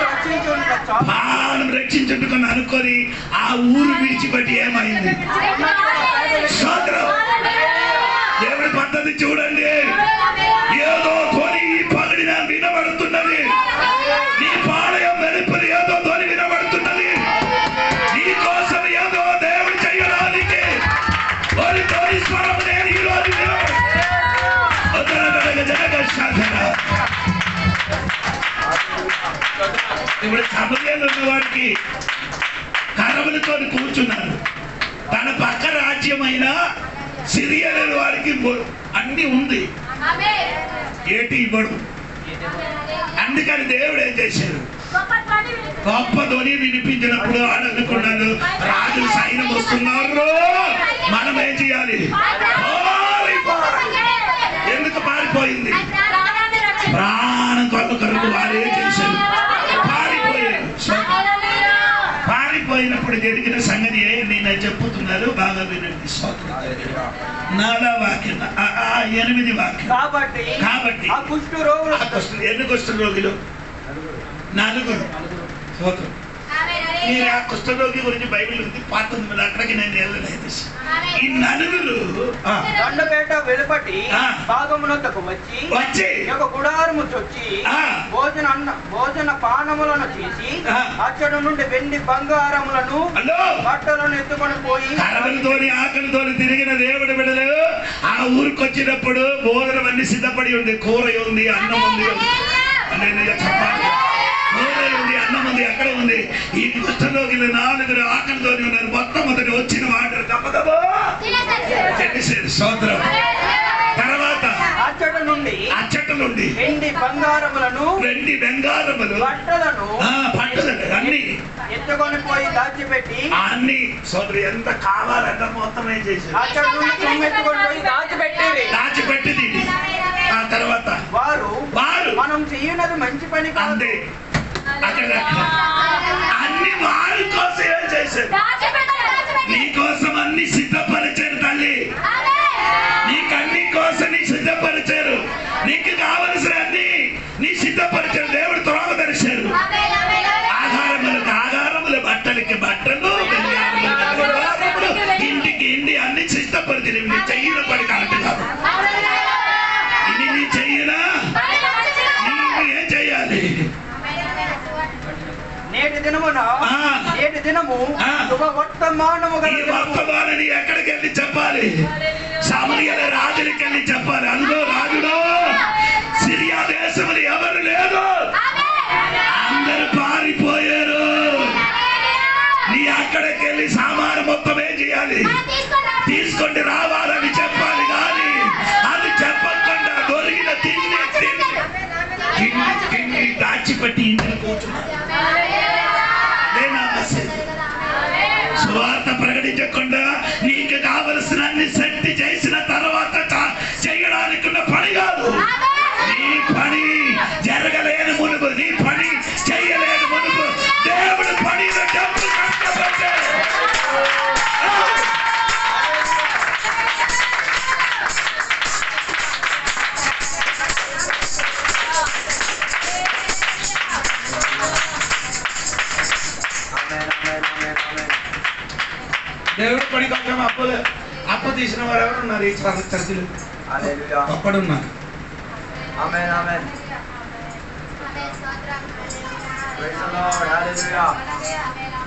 రక్షించుకుని అనుకొని ఆ ఊరు విడిచిపెట్టి ఏమైంది? దేవుడి పద్ధతి చూడండి. ఏదో ధ్వని ఈ పగడిన వినబడుతున్నది, నీ పాళయం వెలుపలి ఏదో ధ్వని వినబడుతున్నది. నీ కోసం ఏదో దేవుడు చేయడానికి స్వరం నేను ఈరోజు ఇప్పుడు సమయంలో ఉన్నవాడికి కరములతో కూర్చున్నారు. తన పక్క రాజ్యమైన సిరియా వారికి అన్ని ఉంది, ఏటి ఇవ్వడు. అందుకని దేవుడు ఏం చేశారు? గొప్ప ధ్వని వినిపించినప్పుడు ఆడనుకున్నాడు, రాజులు సైన్యం వస్తున్నారు, మనం ఏం చేయాలి? ఎందుకు పారిపోయింది? ప్రాణం కొరకు వారు ఏం చేశారు? పారిపోయారు. పారిపోయినప్పుడు జరిగిన సంగతి నేను చెప్పుతున్నారు, బాగా వినండి. 4వ వాక్యం 8వ వాక్యం. కాబట్టి ఎన్ని కుష్ఠరోగులు? 4. మీరు ఆ కుష్ఠరోగి గురించి బైబిల్ ఉంది, 19 అక్కడికి నేను వెళ్ళలేదు. ఈ 4 దండపేట వెలుపటి భాగమునొద్దకు వచ్చి ఒక గుడారము చొచ్చి భోజన పానములను చేసి అచ్చట నుండి వెండి బంగారములను బట్టలను ఎత్తుకొని పోయి కరములతోని ఆకలితోని తిరిగిన దేవుడి బిడ్డలు ఆ ఊరికి వచ్చినప్పుడు భోజనం అన్ని సిద్ధపడి ఉంది. కూర ఉంది, అన్నం ఉంది, చెప్పాలి, కూర ఉంది, అన్నం ఉంది, అక్కడ ఉంది. ఈ కుష్ఠరోగులు 4 ఆకలితో ఉన్నారు. మొట్టమొదటి వచ్చిన వాటర్ తప్పదబో చెప్పేసేది. స్తోత్రం. తర్వాత అచ్చట నుండి వెండి బంగారములు బట్టలను అన్ని ఎత్తుకొని పోయి దాచిపెట్టి అన్ని సోదరు ఎంత కావాలంట మొత్తం ఏం చేశారు? దాచిపెట్టి ఆ తర్వాత వారు మనం చెయ్యనది మంచి పని కాదు, అక్కడ అన్ని వారి కోసం ఏం చేశారు? నీ కోసం అన్ని సిద్ధపరిచారు తల్లి, నీకు అన్ని కోసం నీ సిద్ధపరిచారు. నీకు కావలసిన అన్ని నీ సిద్ధపరిచారు. దేవుడు త్రోవ తెరిచారు. ఆధారములకు ఆధారములు, బట్టలు కష్టపడితే నీ చెయ్యిన పని కరెక్ట్ కాదు. ఇది నీ చెయ్యినా నీవు ఏం చెయ్యాలి? నేటి దినము వర్తమానాన్ని ఎక్కడికి వెళ్ళి చెప్పాలి? సమరయ రాజులకి వెళ్ళి చెప్పాలి. అందులో రాజులో సిరియా దేశంలో ఎవరు లేదు, అందరు పారిపోయారు. నీ అక్కడికి వెళ్ళి సామాను మొత్తం ఏం చేయాలి? తీసుకొని రావాలని చెప్పాలి. కానీ అది చెప్పకుండా దొరికిన తిండి దాచిపెట్టి ఇంటిని కూర్చున్నాను. సువార్త ప్రకటించకుండా నీకు కావలసిన అన్ని శక్తి చేసిన తర్వాత చేయడానికి ఉన్న పని కాదు. నీ పని జరగలేని మునుపు, నీ పని చేయలేని మునుపు దేవుడు పనిలో డబ్బు కష్టపడ్డాడు. దేవుడు పని కొంచెం అప్పు తీసిన వారు ఎవరు ఉన్నారు? ఈ చర్చలు ఒక్కడున్నారు.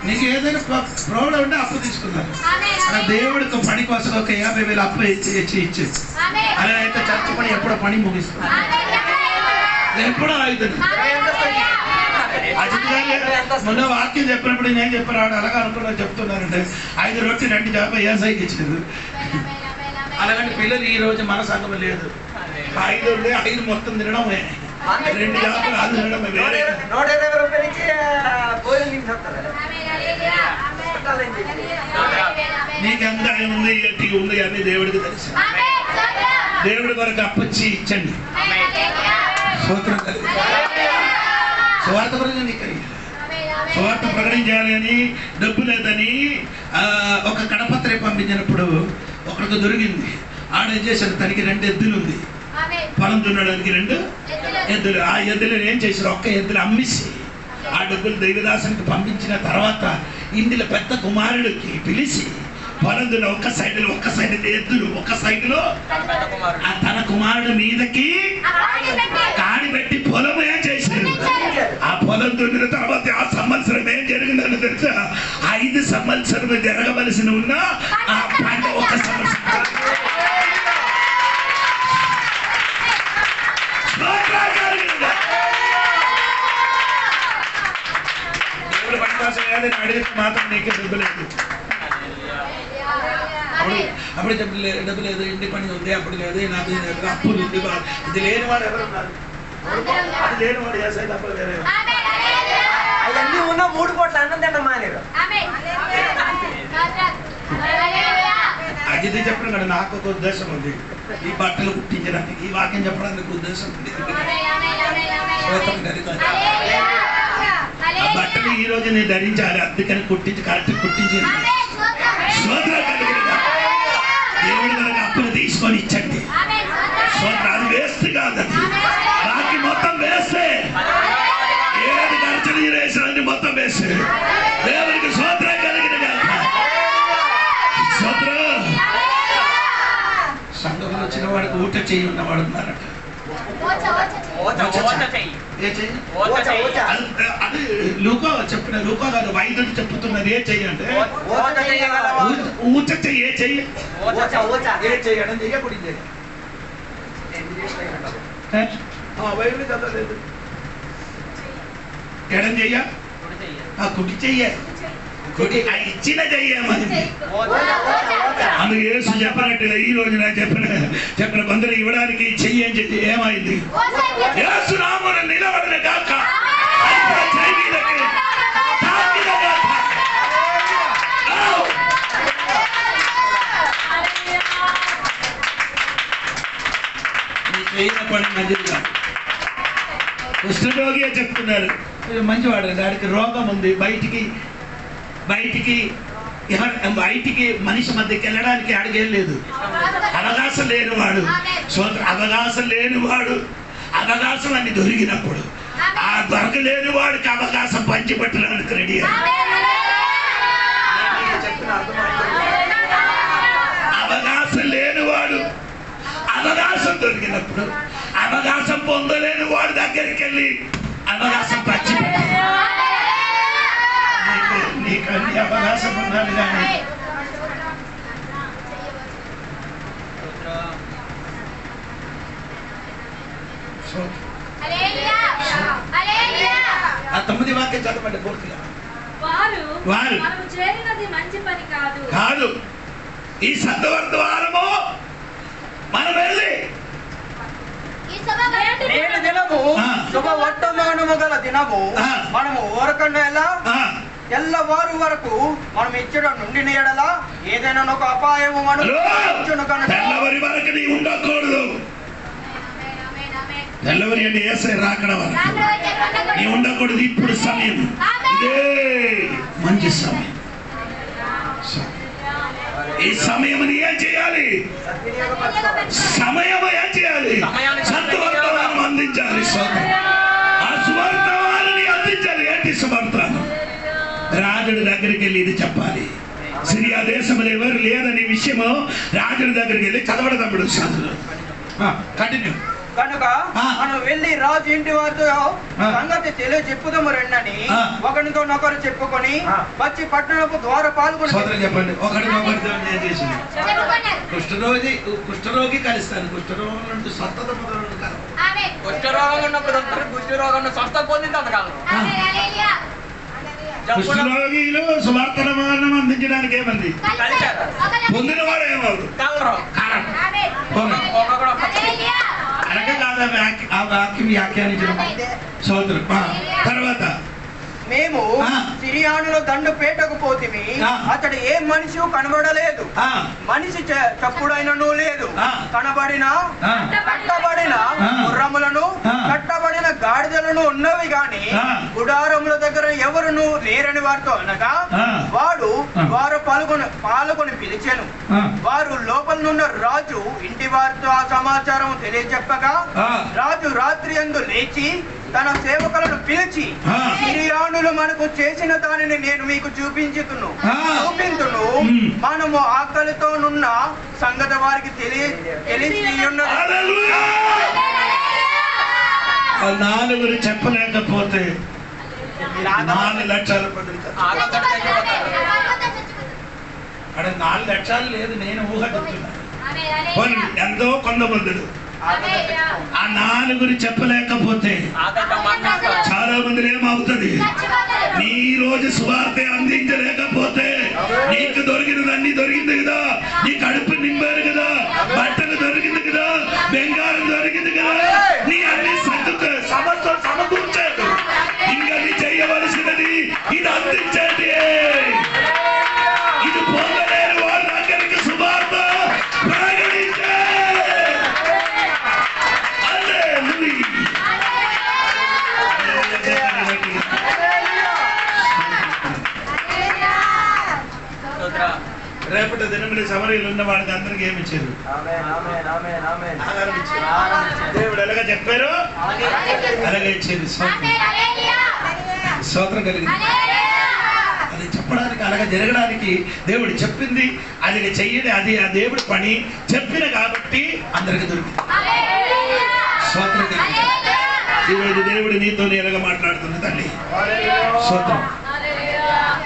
నీకు ఏదైనా ప్రాబ్లం ఉంటే అప్పు తీసుకున్నారు. దేవుడికి పని కోసం ఒక 50,000 అప్పు ఇచ్చి అలా అయితే చర్చ పని ఎప్పుడో పని ముగిస్తుంది. ఎప్పుడో అవుతుంది. మొన్న వాక్యం చెప్పినప్పుడు నేను చెప్పాను, ఆవిడ అలాగా అనుకున్నా చెప్తున్నారంటే 5 రొట్టె 2 చేప ఏసైకి ఇచ్చారు. అలాగంటే పిల్లలు ఈ రోజు మన సంఘం లేదు. 5 మొత్తం తినడమే, 2 చేపలు అది తినడమే. 120 రూపాయలు ఇచ్చి నీకెంత ఉంది ఎట్టి ఉంది అని దేవుడికి తెలుసు. దేవుడి వరకు అప్పచ్చి ఇచ్చండి. స్వార్థ స్వార్థ ప్రకటించాలి అని డబ్బు లేదని ఒక కడపత్రి పంపించినప్పుడు ఒకరికి దొరికింది. ఆడేం చేశాడు? తనకి 2 ఎద్దులు ఉంది, పొలం దున్నడానికి 2 ఎద్దులు. ఆ ఎద్దులు ఏం చేశారు? ఒక్క ఎద్దులు అమ్మేసి ఆ డబ్బులు దైవదాసునికి పంపించిన తర్వాత ఇందులో పెద్ద కుమారుడికి పిలిచి పొలం దున్న ఒక్క సైడ్ ఎద్దులు, ఒక సైడ్ లో తన కుమారుడు మీదకి కాడి పెట్టి పొలం ఏం చేశారు? ఆ పొలం దున్నిన తర్వాత ఆ సంవత్సరం ఏం జరిగిందని తెలుసా? 5 సంవత్సరం జరగవలసిన ఉన్న ఆ పంట ఒక సంవత్సరం. దేవుడు పని కోసం ఏదైనా అడిగితే మాత్రం నీకే డబ్బు లేదు. అప్పుడు డబ్బు లేదు, ఇంటి పని ఉంది, అప్పుడు లేదు, నాకు అప్పులు ఉంది. ఇది లేనివాడు ఎవరున్నారు? అది లేనివాడు చేసే తప్పదు వేరే. అవన్నీ ఉన్న 3 కోట్ల అన్నం తినడం మానేరు. అది చెప్పడం కదా, నాకు ఒక ఉద్దేశం ఉంది. ఈ బట్టలు కుట్టించడానికి, ఈ వాక్యం చెప్పడానికి ఉద్దేశం ఉంది. ఆ బట్టలు ఈ రోజు నేను ధరించాలి, అందుకని కరెక్ట్ కుట్టించింది. దేవుడి కనుక అప్పులు తీసుకొని ఇచ్చండి. అది వేస్ట్ కాదు, అది బాకీ మొత్తం వేస్తే ఏది ఖర్చులు వేసినది మొత్తం వేస్తే దేవుడికి స్తోత్రం కలిగిన స్తోత్రం. సంఘంలో వచ్చిన వాడికి ఊట చేయి ఉన్నవాడు ఉన్నారట. అది లూకా చెప్పిన, లూకా గారు వైద్యుడు చెప్తున్నది ఏ చెయ్యి అంటే ఊచ చెయ్యి. ఏ చెయ్యి? ఏ చెయ్యడం చెయ్యకూడదు. బైబిల్ చదవలేదు. ఎడం చెయ్య, కుడి చెయ్య, కుడి ఇచ్చిన చెయ్యమని. అందుకు యేసు చెప్పినట్టుగా ఈ రోజు నేను చెప్పిన కొందరు ఇవ్వడానికి చెయ్యి అని చెప్పి ఏమైంది? యేసు నామమున నిలబడిన గాక. పని మంచిది కాదు. కుష్ఠరోగి చెప్తున్నారు, మంచివాడు, దానికి రోగం ఉంది, బయటికి మనిషి మధ్యకి వెళ్ళడానికి అడిగేం లేదు. అవకాశం లేనివాడు, అవకాశం లేనివాడు అవకాశం అన్ని దొరికినప్పుడు ఆ దొరకలేని వాడికి అవకాశం పంచిపెట్టడానికి రెడీ. అవకాశం దొరికినప్పుడు అవకాశం పొందలేని వాడి దగ్గరికి వెళ్ళి అవకాశం పంచిపెట్టు. నీకు అన్ని అవకాశం ఉన్నాడు కానీ ఆ 9 వాక్యం చదవండి పూర్తిగా. వారు మనము చేరినది మంచి పని కాదు. ఈ సద్వర్తమానము మనం వెళ్ళి నేటి దినము శుభవర్తమానము గల దినము మనము ఊరకుండా ఎలా తెల్లవారు వరకు మనం ఇచ్చడం నుండి ఎడలా ఏదైనా ఒక అపాయము మనం తెల్లవారి వరకు నీ ఉండకూడదు. తెల్లవారి అంటే ఏసై రాకడ వరకు నీ ఉండకూడదు. ఇప్పుడు సమయం ఇదే మంచి సమయం. ఈ సమయం ఏం చేయాలి? సమయం ఏం చేయాలి? సత్వర్తమానం అందించాలి. ఆ సువార్తమానాన్ని అందించాలి. ఏంటి సువార్తను? రాజుడి దగ్గరికి వెళ్ళి ఇది చెప్పాలి. సిరియా దేశంలో ఎవరు లేదనే విషయము రాజుడి దగ్గరికి వెళ్ళి చదవడం తమ్ముడు. కంటిన్యూ. కనుక మనం వెళ్ళి రాజు ఇంటి వారితో సంగతి చెప్పుదాము రండి ఒకరితో ఒకరు చెప్పుకొని వచ్చి పట్టణపు ద్వారా పాల్గొని చెప్పండి. కుష్ఠరోగి కలుస్తాను. కుష్ఠరోగం నుండి స్వస్థత పొందడం కాదు. కుష్ఠరోగం ఉన్నప్పుడు కుష్ఠరోగం స్వస్థ పొందింది కాదు. కుష్ఠరోగిలో సువార్తమానం అందించడానికి ఏమంది పొందిన వాడు ఏమవుడు ఆ వాక్యం వ్యాఖ్యానించడం. సోదరు తర్వాత మేము సిరియానులో దండు పేటకు పోతిమి. అతడు ఏ మనిషి కనబడలేదు. మనిషి చప్పుడైనను లేదు. కట్టబడిన గుర్రములను కట్టబడిన గాడిదలను ఉన్నవి గాని గుడారముల దగ్గర ఎవరును లేరని వారితో అనగా వారు పాల్గొని పిలిచాను. వారు లోపలనున్న రాజు ఇంటి వారితో ఆ సమాచారం తెలియజెప్పగా రాజు రాత్రి యందు లేచి తన సేవకులను పిలిచి సిరియానులు మనకు చేసిన దానిని నేను మీకు చూపించును. మనము ఆకలితోనున్న సంగతి వారికి తెలిసి నాలుగురు చెప్పలేకపోతే 4 లక్షల అక్కడ 4 లక్షలు లేదు. నేను ఊహట్టున్నాను. ఎంతో కొంతమందుడు ఆ 4 చెప్పలేకపోతే చాలా మంది ఏమవుతుంది? నీ రోజు సువార్త అందించలేకపోతే నీకు దొరికినదన్నీ దొరికింది కదా. నీ కడుపు నింపారు కదా, బట్టలు దొరికింది కదా, బెంగారం దొరికింది కదా. నీ అన్ని సమస్యలు సమకూర్చాడు. ఇంకా నీ చేయవలసినది ఇది అందించండి. ఇది పొందలేని వాళ్ళ దగ్గరికి సువార్త ప్రకటించే. రేపటి దినములు సమరీలు ఉన్న వాళ్ళకి అందరికి ఏమి ఇచ్చారు? దేవుడు ఎలాగా చెప్పారు అలాగే ఇచ్చేది. స్తోత్రం కలిగింది. అది చెప్పడానికి అలాగే జరగడానికి దేవుడు చెప్పింది అది చెయ్యని అది ఆ దేవుడి పని చెప్పిన కాబట్టి అందరికి దొరికింది. స్తోత్రం కలిగింది. ఈరోజు దేవుడు నీతో ఎలాగ మాట్లాడుతుంది తల్లి. స్తోత్రం.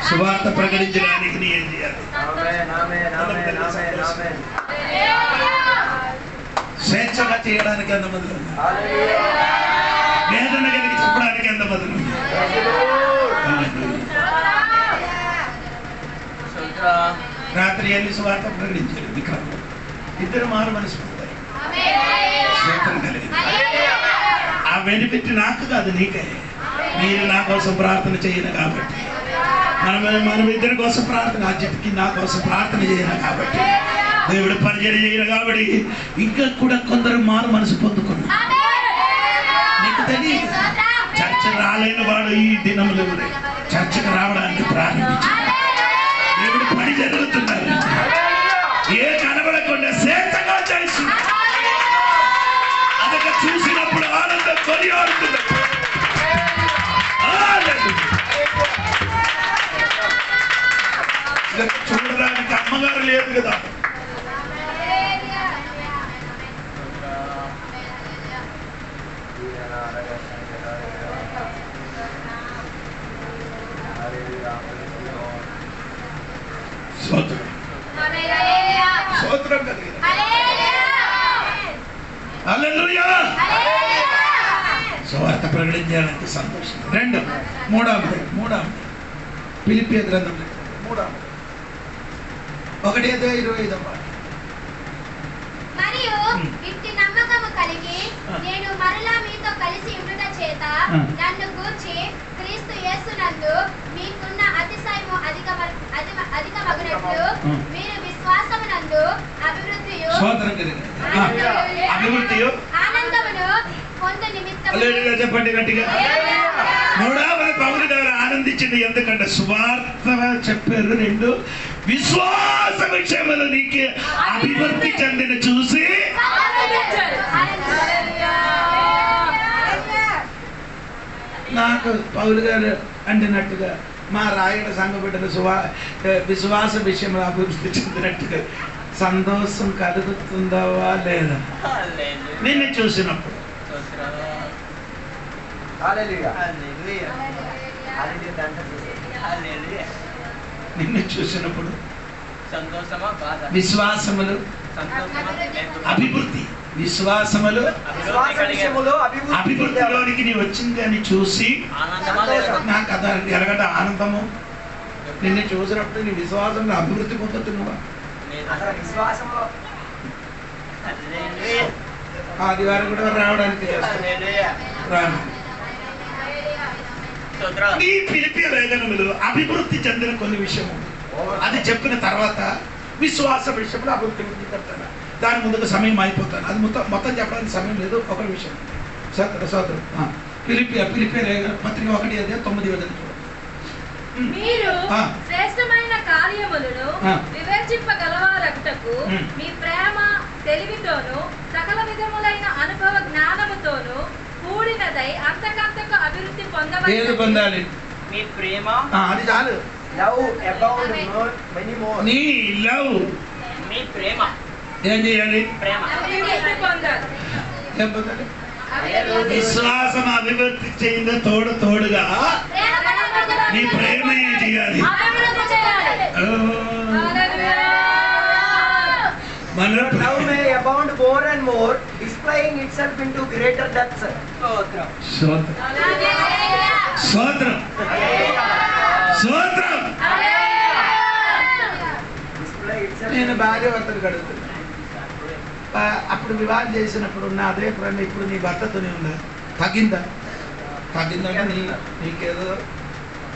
సువార్త ప్రకటించడానికి నీ ఏం చేయాలి? స్వేచ్ఛగా చేయడానికి ఎంత మంది ఉన్నారు? వేదన కలిగి చెప్పడానికి ఎంత మంది ఉన్నారు? రాత్రి వెళ్ళి సువార్త ప్రకటించారు. విక్రమ్ 2 మారు మనసు పొందారు. స్తోత్రం కలిగింది. ఆ బెనిఫిట్ నాకు కాదు, నీకే. మీరు నా కోసం ప్రార్థన చేయను కాబట్టి, మనం ఇద్దరి కోసం ప్రార్థన, ఆ జట్టుకి నా కోసం ప్రార్థన చేయను కాబట్టి, దేవుడు పరిచయం చేయను కాబట్టి ఇంకా కూడా కొందరు మారు మనసు పొందుకున్నారు. నీకు తెలియదు. చర్చ రాలేని వాడు ఈ దినములు చర్చకు రావడానికి ప్రారంభించారు. దేవుడు పని జరుగుతున్నారు. ఏ కనబడకుండా స్వేచ్ఛగా చేస్తున్నారు. అదొక చూసినప్పుడు ఆనందం కొనియాడుతున్నారు. చూడడానికి అమ్మగారు లేదు కదా. స్తోత్రం కలిగిన హల్లెలూయా. సువార్త ప్రకటించాలంటే సంతోషం. రెండు మూడవది ఫిలిప్పీ గ్రంథం 1:25 మరియు ఇట్టి నమ్మకము కలిగి నేను మరలా మీతో కలిసి ఉండుట చేత నన్ను గూర్చి క్రీస్తు యేసునందు మీకున్న అతిశయము అధికమగునట్లు మీరు విశ్వాసమునందు అభివృద్ధియు ఆనందమును పొందు నిమిత్తము చెప్పండి గట్టిగా. మూడవది పౌలు గారు ఆనందించింది ఎందుకంటే సువార్త చెప్పారు. రెండు విశ్వాస విషయంలో నీకు అభివృద్ధి చెందిన చూసి నాకు పౌలు గారు అంటున్నట్టుగా మా రాయల సంఘ బిడ్డలు విశ్వాస విషయంలో అభివృద్ధి చెందినట్టుగా సంతోషం కలుగుతుందా లేదా నిన్ను చూసినప్పుడు? నిన్ను చూసినప్పుడు విశ్వాసములు అభివృద్ధి అభివృద్ధిలోనికి నీ వచ్చింది అని చూసి నాకు అదా ఎలాగంటే ఆనందము. నిన్ను చూసినప్పుడు నీ విశ్వాసంలో అభివృద్ధి పొందుతున్నావా? ఆదివారం కూడా రావడానికి రాను. ఈ ఫిలిప్పీ లేఖనములు అభివృద్ధి చెందిన కొన్ని విషయము అది చెప్పిన తర్వాత విశ్వాస విషయంలో అభివృద్ధి చెప్తాను. దాని ముందుకు సమయం అయిపోతాను. అది మొత్తం చెప్పడానికి సమయం లేదు. ఒక విషయం సోదరు ఫిలిప్పీ లేఖన పత్రిక 1:9 మీరు శ్రేష్టమైన కార్యములను వివేచింపగలవారగుటకు మీ ప్రేమ తెలివితోను సకల విధములైన అనుభవ జ్ఞానముతోను కూడినదై అంతకంతకు అభివృద్ధి పొందాలి. మీ ప్రేమ అది చాలు. నీ లవ్ మీ ప్రేమ ఏం చేయాలి? ప్రేమ ఏం పొందాలి? విశ్వాసం అభివృద్ధి చేయండి. తోడుగా నీ ప్రేమ ఏం చేయాలి? Love may abound more and more, displaying itself into greater depths. నేను భార్య భర్తలు కడుగుతున్నా. అప్పుడు వివాహం చేసినప్పుడు ఉన్న అదే ప్రేమ ఇప్పుడు నీ భర్తతోనే ఉందా? తగ్గిందంటే నీకేదో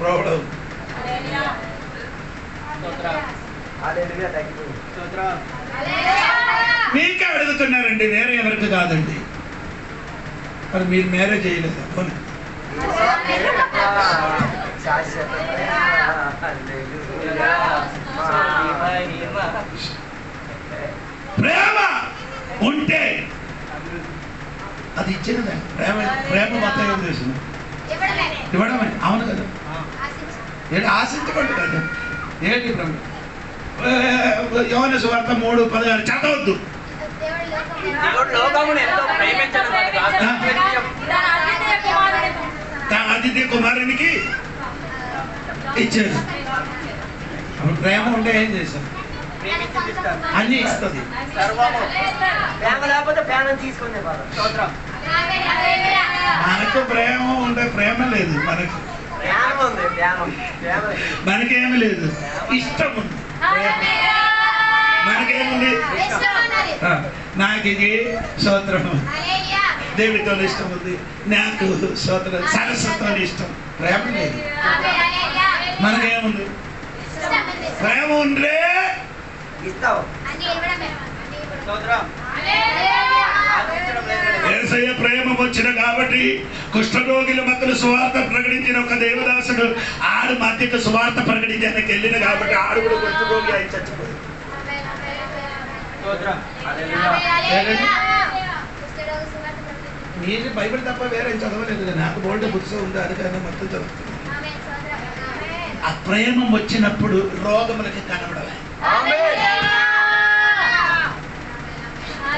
ప్రాబ్లం. మీకే అడుగుతున్నారండి, వేరే ఎవరికి కాదండి. మరి మీరు మ్యారేజ్ చేయలేదు. ప్రేమ ఉంటే అది ఇచ్చినదండి. ప్రేమ మొత్తం ఏం చేసింది? ఇవ్వడమే. అవును కదా? ఏంటి ఆశించకండి కదా. ఏంటి యోహాను సువార్త 3:16 చదవద్దు. ఆదిత్య కుమారునికి ఇచ్చారు. అప్పుడు ప్రేమ ఉంటే ఏం చేశారు? అన్ని ఇస్తుంది. ప్రేమ లేకపోతే ప్రేమ తీసుకునే మనకు ప్రేమ ఉంటే ప్రేమ లేదు. మనకేమి లేదు, ఇష్టం ఉంది. మనకేముంది? నాకు ఇది స్తోత్రం, దేవుడితో ఇష్టం ఉంది. నాకు స్తోత్రం, సరస్వతో ఇష్టం. ప్రేమ లేదు. మనకేముంది? ప్రేమ ఉండే ఇస్తావు. యేసయ్య ప్రేమ వచ్చిన కాబట్టి కుష్ఠరోగుల మధ్యలో సువార్త ప్రకటించిన ఒక దేవదాసుడు ఆడు మధ్యకు సువార్త ప్రకటించడానికి వెళ్ళిన కాబట్టి ఆడు కూడా కుష్ఠరోగి అయి చచ్చిపోయింది. మీరు బైబిల్ తప్ప వేరే చదవలేదు. నాకు బోల్డ్ బుక్స్ ఉంది, అది కానీ మొత్తం చదువుతుంది. ఆ ప్రేమ వచ్చినప్పుడు రోగములకి కనబడలే.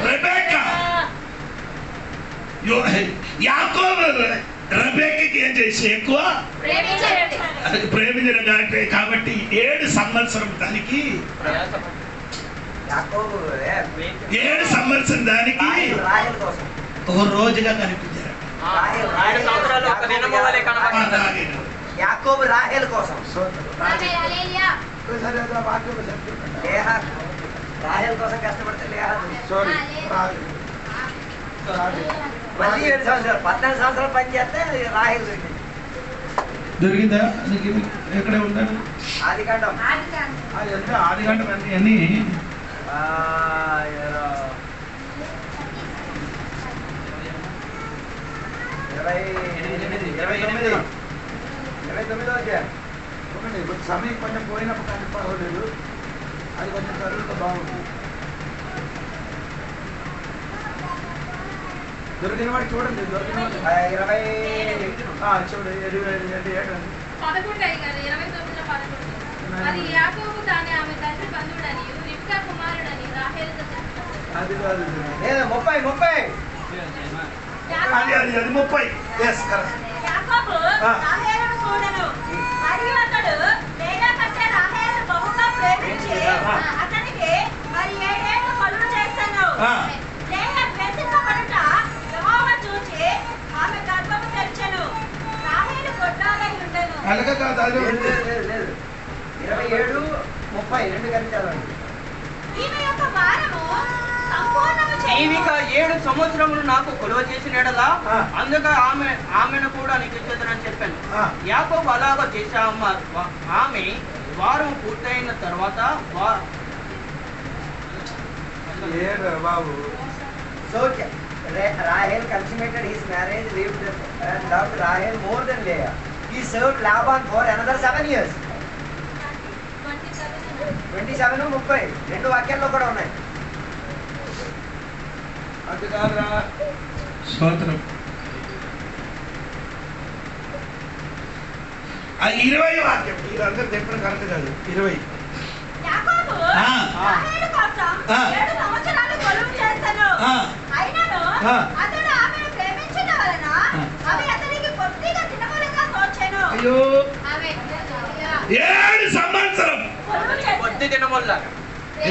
రెబెక్కా యాకోబు రెబెక్కకి ఏం చేసి ఎక్కువ ప్రేమించిన కాబట్టి 7 సంవత్సరం దానికి యాకోబు 7 సంవత్సరం దానికి రాహేల్ కోసం ఒక రోజుగా కనిపించారు. 7 సంవత్సరాలు ఒక దినము వలె కనబడుతుంది. యాకోబు రాహేల్ కోసం లేహ రాహేల్ కోసం కష్టపడితే లేహ మళ్ళీ 7 సంవత్సరాలు 14 సంవత్సరాలు పని చేస్తే రాహేల్ దొరికిందా నీకు? ఎక్కడే ఉంటాను ఆదికాండం అది ఎంత ఆదికాండం అన్ని 29వ అధ్యాయం. సమయం కొంచెం పోయినప్పుడు కానీ పర్వాలేదు, అది కొంచెం చదువుతో బాగుంటుంది. దొరికిన వాడు చూడండి, దొరికిన వాడు 28 చూడు 7 11 అయ్యారు, 29లో 11. మరి యాకోబు తానే ఆమె తండ్రి బంధువుడని రిబ్కా కుమారుడని రాహేలుతో చెప్పాడు. అది కాదు, లేదు 30 అది 30. Yes correct. యాకోబు రాహేలును చూడెను. మరియు అతడు లేయా కంటే రాహేలును బహుగా ప్రేమించి అతనికి మరి 7 ఏళ్ళు కొలువు చేశాను. లేయా ద్వేషింపబడుట యెహోవా చూచి ఆమె గర్భము తెరిచెను. రాహేలు గొడ్రాలై ఉండెను. అలాగే కాదు, అది లేదు 27, 30 రెండు కలిసి చదవండి. ఈమె యొక్క వారము సంపూర్ణము నీవిక చేయు. 7 సంవత్సరములు నాకు కొలువ చేసిన ఎడలా అందుక ఆమెను కూడా నీకు ఇచ్చేదనని చెప్పాను. యాకోబు అలాగ చేసే ఆమె వారం పూర్తయిన తర్వాత బాబు. So Rahel consummated his marriage, lived and loved Rahel more than Leah. He served Laban for another 7 years. 27, 30 రెండు వాక్యాల్లో కూడా ఉన్నాయి. అది కాదురా స్తోత్రం. ఆ 20 వాక్యం మీరందరూ చెప్పిన కరెక్ట్ కాదు. 20 యాకోబు రాహేలు కోసం 7 సంవత్సరాలు కొలువు చేశాను. అయినను అతడు ఆమెను ప్రేమించిన వలన అవి అతనికి కొద్దిగా దినములుగా తోచెను. అయ్యో 7 సంవత్సరం కొద్ది దినముల్లా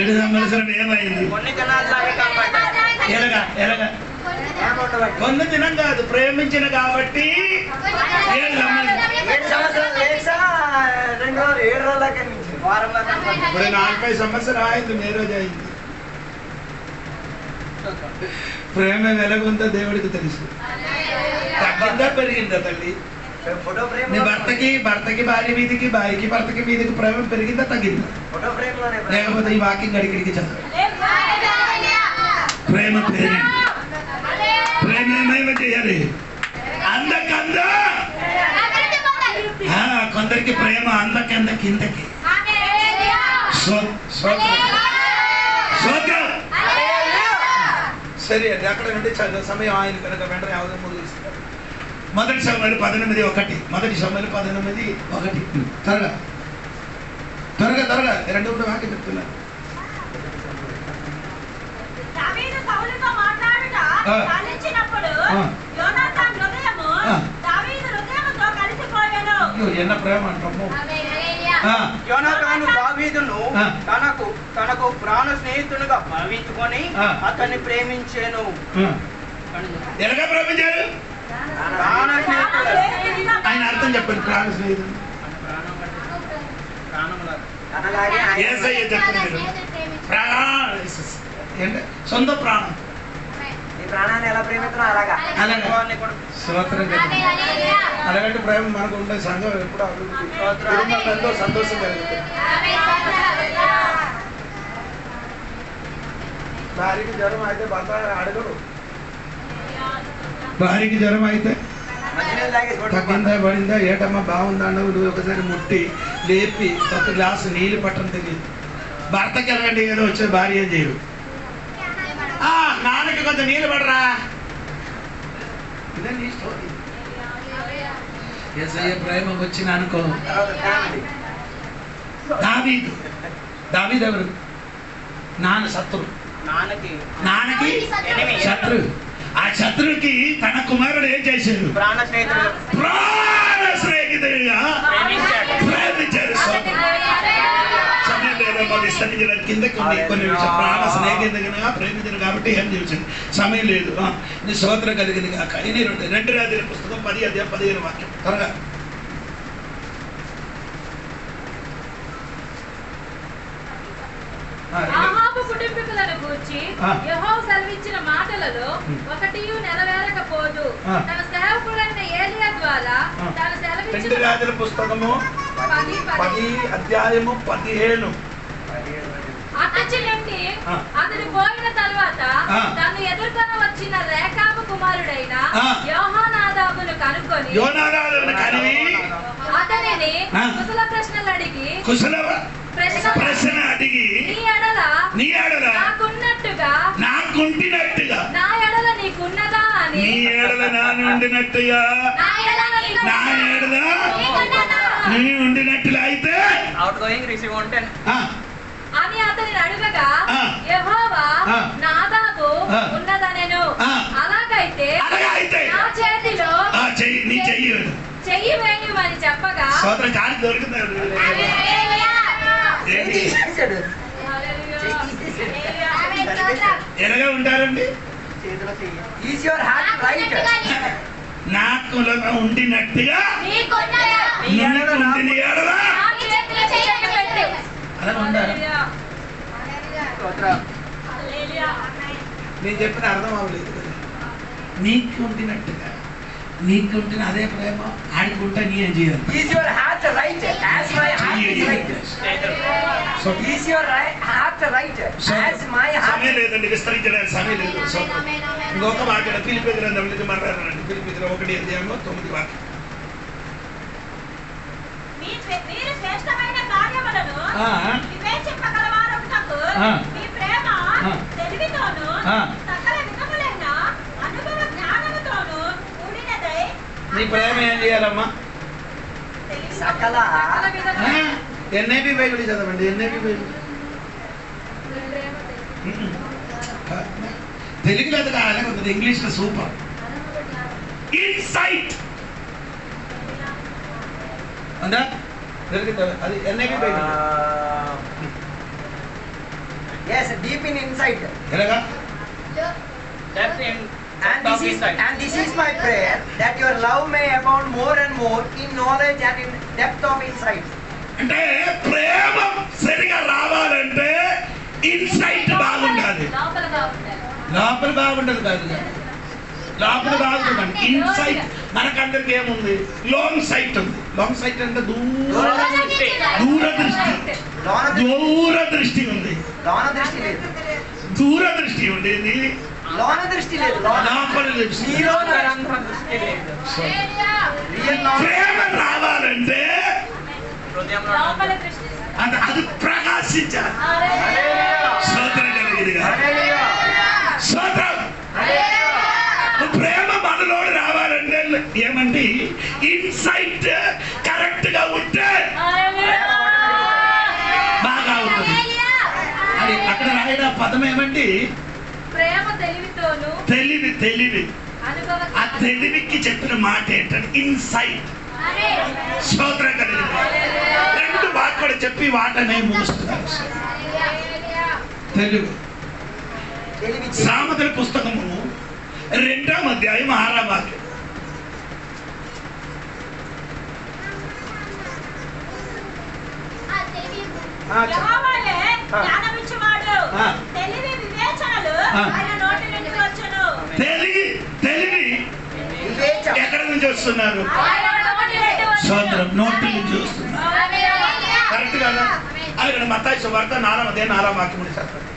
7 సంవత్సరం ఏమైంది? కొన్ని దినాల్లాగే కనబడ్డాయి. ఎలాగా కొన్ని దినం కాదు, ప్రేమించిన కాబట్టి 7 సంవత్సరం. 7 సంవత్సరాలు లేచా 7 రోజుల కనిపించింది, వారంలో కనిపించింది. ఇప్పుడు 45 సంవత్సరం అయింది, ఏ రోజు అయింది. ప్రేమ వెలగుందో దేవుడికి తెలుసు. తగ్గిందా పెరిగిందా తల్లి? ఫోటో ఫ్రేమ్ నీ భర్తకి భార్య మీదకి, భార్యకి భర్తకి మీదకి ప్రేమ పెరిగిందా తగ్గిందా? ఫోటో ఫ్రేమ్ లోనే లేకపోతే ఈ వాకింగ్ అడిగిడికి చదువు. ప్రేమ పెరిగింది. ప్రేమ ఏమైనా చేయాలి అందకంద. కొందరికి ప్రేమ అందకంద కిందకి. సరే అండి, అక్కడ నుండి చదువు సమయం ఆయన కనుక వెంటనే అవసరం ముగిస్తారు. మొదటి సమయాలు 18:1. మొదటి సమయాలు 18:1. త్వరగా 2 వాక్యం చెప్తున్నారు. దావీదు సౌలుతో మాట్లాడుట చాలించినప్పుడు యోనాతాను హృదయము దావీదు హృదయముతో కలిసిపోయెను. ఎన్న ప్రేమ అంటాము. యోనాతాను దావీదును తనకు ప్రాణ స్నేహితునిగా భావించుకొని అతన్ని ప్రేమించాను. ఎలాగా ప్రేమించారు? ప్రాణ స్నేహితుడు. ఆయన అర్థం చెప్పండి. ప్రాణ స్నేహితుడు అలాగే యేసయ్య చెప్పండి. సొంత ప్రాణం. నీ ప్రాణాన్ని ఎలా ప్రేమిస్తున్నావు అలాగా. స్తోత్రం. అలాగంటే ప్రేమ మనకు ఉండే సంఘం ఎప్పుడు అభివృద్ధి, ఎంతో సంతోషం కలుగుతుంది. భార్యకి జ్వరం అయితే భర్త అడగడు. భార్యకి జ్వరం అయితే తగ్గిందా పడిందా ఏటమ్మా బాగుందా అన్నవు నువ్వు ఒకసారి ముట్టి లేపి ఒక గ్లాసు నీళ్ళు పట్టడం తెలియదు. భర్తకి ఎలాగంటే ఏదో వచ్చే భార్య ఏం చేయరు. నాన్నకి కొంచెం నీళ్ళు పడరా, ఇదే నీ స్టోరీ. యేసయ్య ప్రేమ వచ్చిన అనుకో. దావీదు ఎవరు? నాన్న శత్రు, నాన్నకి శత్రు. ఆ శత్రువుకి తన కుమారుడు ఏం చేశాడు? ప్రాణ స్నేహితుడు. ప్రాణ స్నేహితుడిగా ప్రేమించాడు. సమయం లేదా విస్తరించడానికి కిందకి ఉంది కొన్ని ప్రాణ స్నేహితులుగా ప్రేమించను కాబట్టి ఏం చేసింది సమయం లేదు. నీ స్తోత్రం కలిగింది కాక. ఇది 2 రాజుల పుస్తకం 10:15 వాక్యం త్వరగా. ఆహాబు కుటుంబీకులను గూర్చి యెహోవా సెలవిచ్చిన మాటలలో ఒకటియు నెరవేరకపోదు. తన సేవకుడైన ఏలియా ద్వారా తాను సెలవిచ్చిన 2 రాజుల పుస్తకము 10:17 అతచి నుండి అతడు పోయిన తరువాత తను ఎదుర్కొని వచ్చిన రేఖాబు కుమారుడైన యోహానాదాబును కనుక్కొని అతనిని కుశల ప్రశ్నలు అడిగి ప్రశ్న అడిగి నీ ఎడల నాకుంటినట్టుగా నా ఎడల నీకున్నదా అని నీ ఎడల నా ఉండినట్టుగా నా ఎడల నీ ఉండినట్టుగా అయితే అవుట్ గోయింగ్ రిసీవ్ ఉంటాను అని అతనిని అడుగగా యెహోవా నాదాబు ఉన్నదనెను. అలాగైతే నా చేతిలో నీ చెయ్యి వేయమని చెప్పగా ఎలాగా ఉంటారండి నాకు ఉండినట్టుగా అలా ఉండాలి. నేను చెప్పిన అర్థం అవ్వలేదు కదా. నీకు ఉండినట్టుగా నీకు ఉంటున్న అదే ప్రేమ ఆడుకుంటా నీ ఏం చేయాలి. సమయం లేదండి, విస్తరించడానికి సమయం లేదు. ఇంకొక వాక్యం ఫిలిప్పీ గ్రంథం నుంచి మాట్లాడాలండి. ఫిలిప్పీ 1:9 వాక్యం. మీరు శ్రేష్టమైన కార్యములను వివేచింపగలవారొకటకు మీ ప్రేమ తెలివితోను సకల విధములైన అనుభవ జ్ఞానముతోను కూడినదై. నీ ప్రేమ ఏం చేయాలమ్మా? సకల ఎన్ఐబి బైబిల్ చదవండి. ఎన్ఐబి బైబిల్ తెలుగులో అది అలాగే ఉంటుంది, ఇంగ్లీష్లో సూపర్. ఇన్సైట్ అందా దొరుకుతుంది అది NIB Bible. yes deep in insight ఎలాగా? and this is my prayer that your love may abound more and more in knowledge and in depth of insight. అంటే ప్రేమ సరిగా రావాలంటే ఇన్సైట్ బాగుండాలి. లోపల బాగుండదు కాదు, లోపల బాగుంటుంది. ఇన్సైట్ మనకందరికి ఏముంది? లాంగ్ సైట్ ఉంది. లాంగ్ సైట్ అంటే దూరదృష్టి ఉంది. దూరదృష్టి ఉండేది, దృష్టి లేదు. లోపల దృష్టి. ప్రేమ రావాలంటే అది ప్రకాశించాలి. స్తోత్రం కలిగింది. స్తోత్రం. ప్రేమ మనలో రావాలంటే ఏమంటే ఇన్సైట్ కరెక్ట్ గా ఉంటే బాగా ఉంటుంది. అది అక్కడ రాయడం పదం ఏమండి? ప్రేమ తెలివితోను. తెలివి ఆ తెలివికి చెప్పిన మాట ఏంటంటే ఇన్సైట్. స్తోత్రం కలిగింది. 2 వాక్యాలు చెప్పి వాటనే ముగిస్తున్నారు. తెలుగు సామెతల పుస్తకము 2వ అధ్యాయం 6వ వాక్యం. యెహోవాయే జ్ఞానమిచ్చువాడు. తెలివి వివేచనలు ఆయన నోటి నుండి వచ్చును. తెలివి ఎక్కడ నుంచి వస్తున్నారు? స్తోత్రం. నోటి నుంచి వస్తున్నారు. కరెక్ట్ కదా? అలాగే మత్తయి సువార్త 4వ అధ్యాయం 4వ వాక్యం నుండి చదవండి.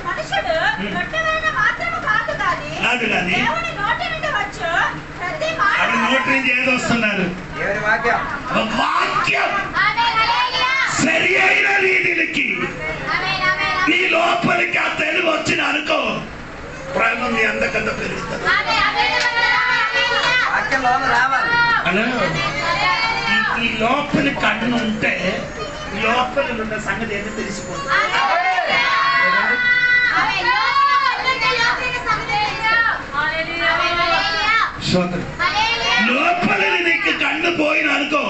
మనుషుడు రొట్టెవైన మాత్రము కాదు కానీ దేవుని నోటి నుండి వచ్చు ప్రతి మాట. నోటి నుంచి ఏది వస్తున్నారు? వాక్యం. సరి అయిన రీతికి నీ లోపలికి ఆ తెలివి వచ్చిన అనుకో, ప్రేమ మీ అందకంత పెరుగుతుంది. ఈ లోపలి కన్ను ఉంటే లోపలి ఉన్న సంగతి ఏంటో తెలిసిపోతుంది. లోపలి నీకు కన్ను పోయిన అనుకో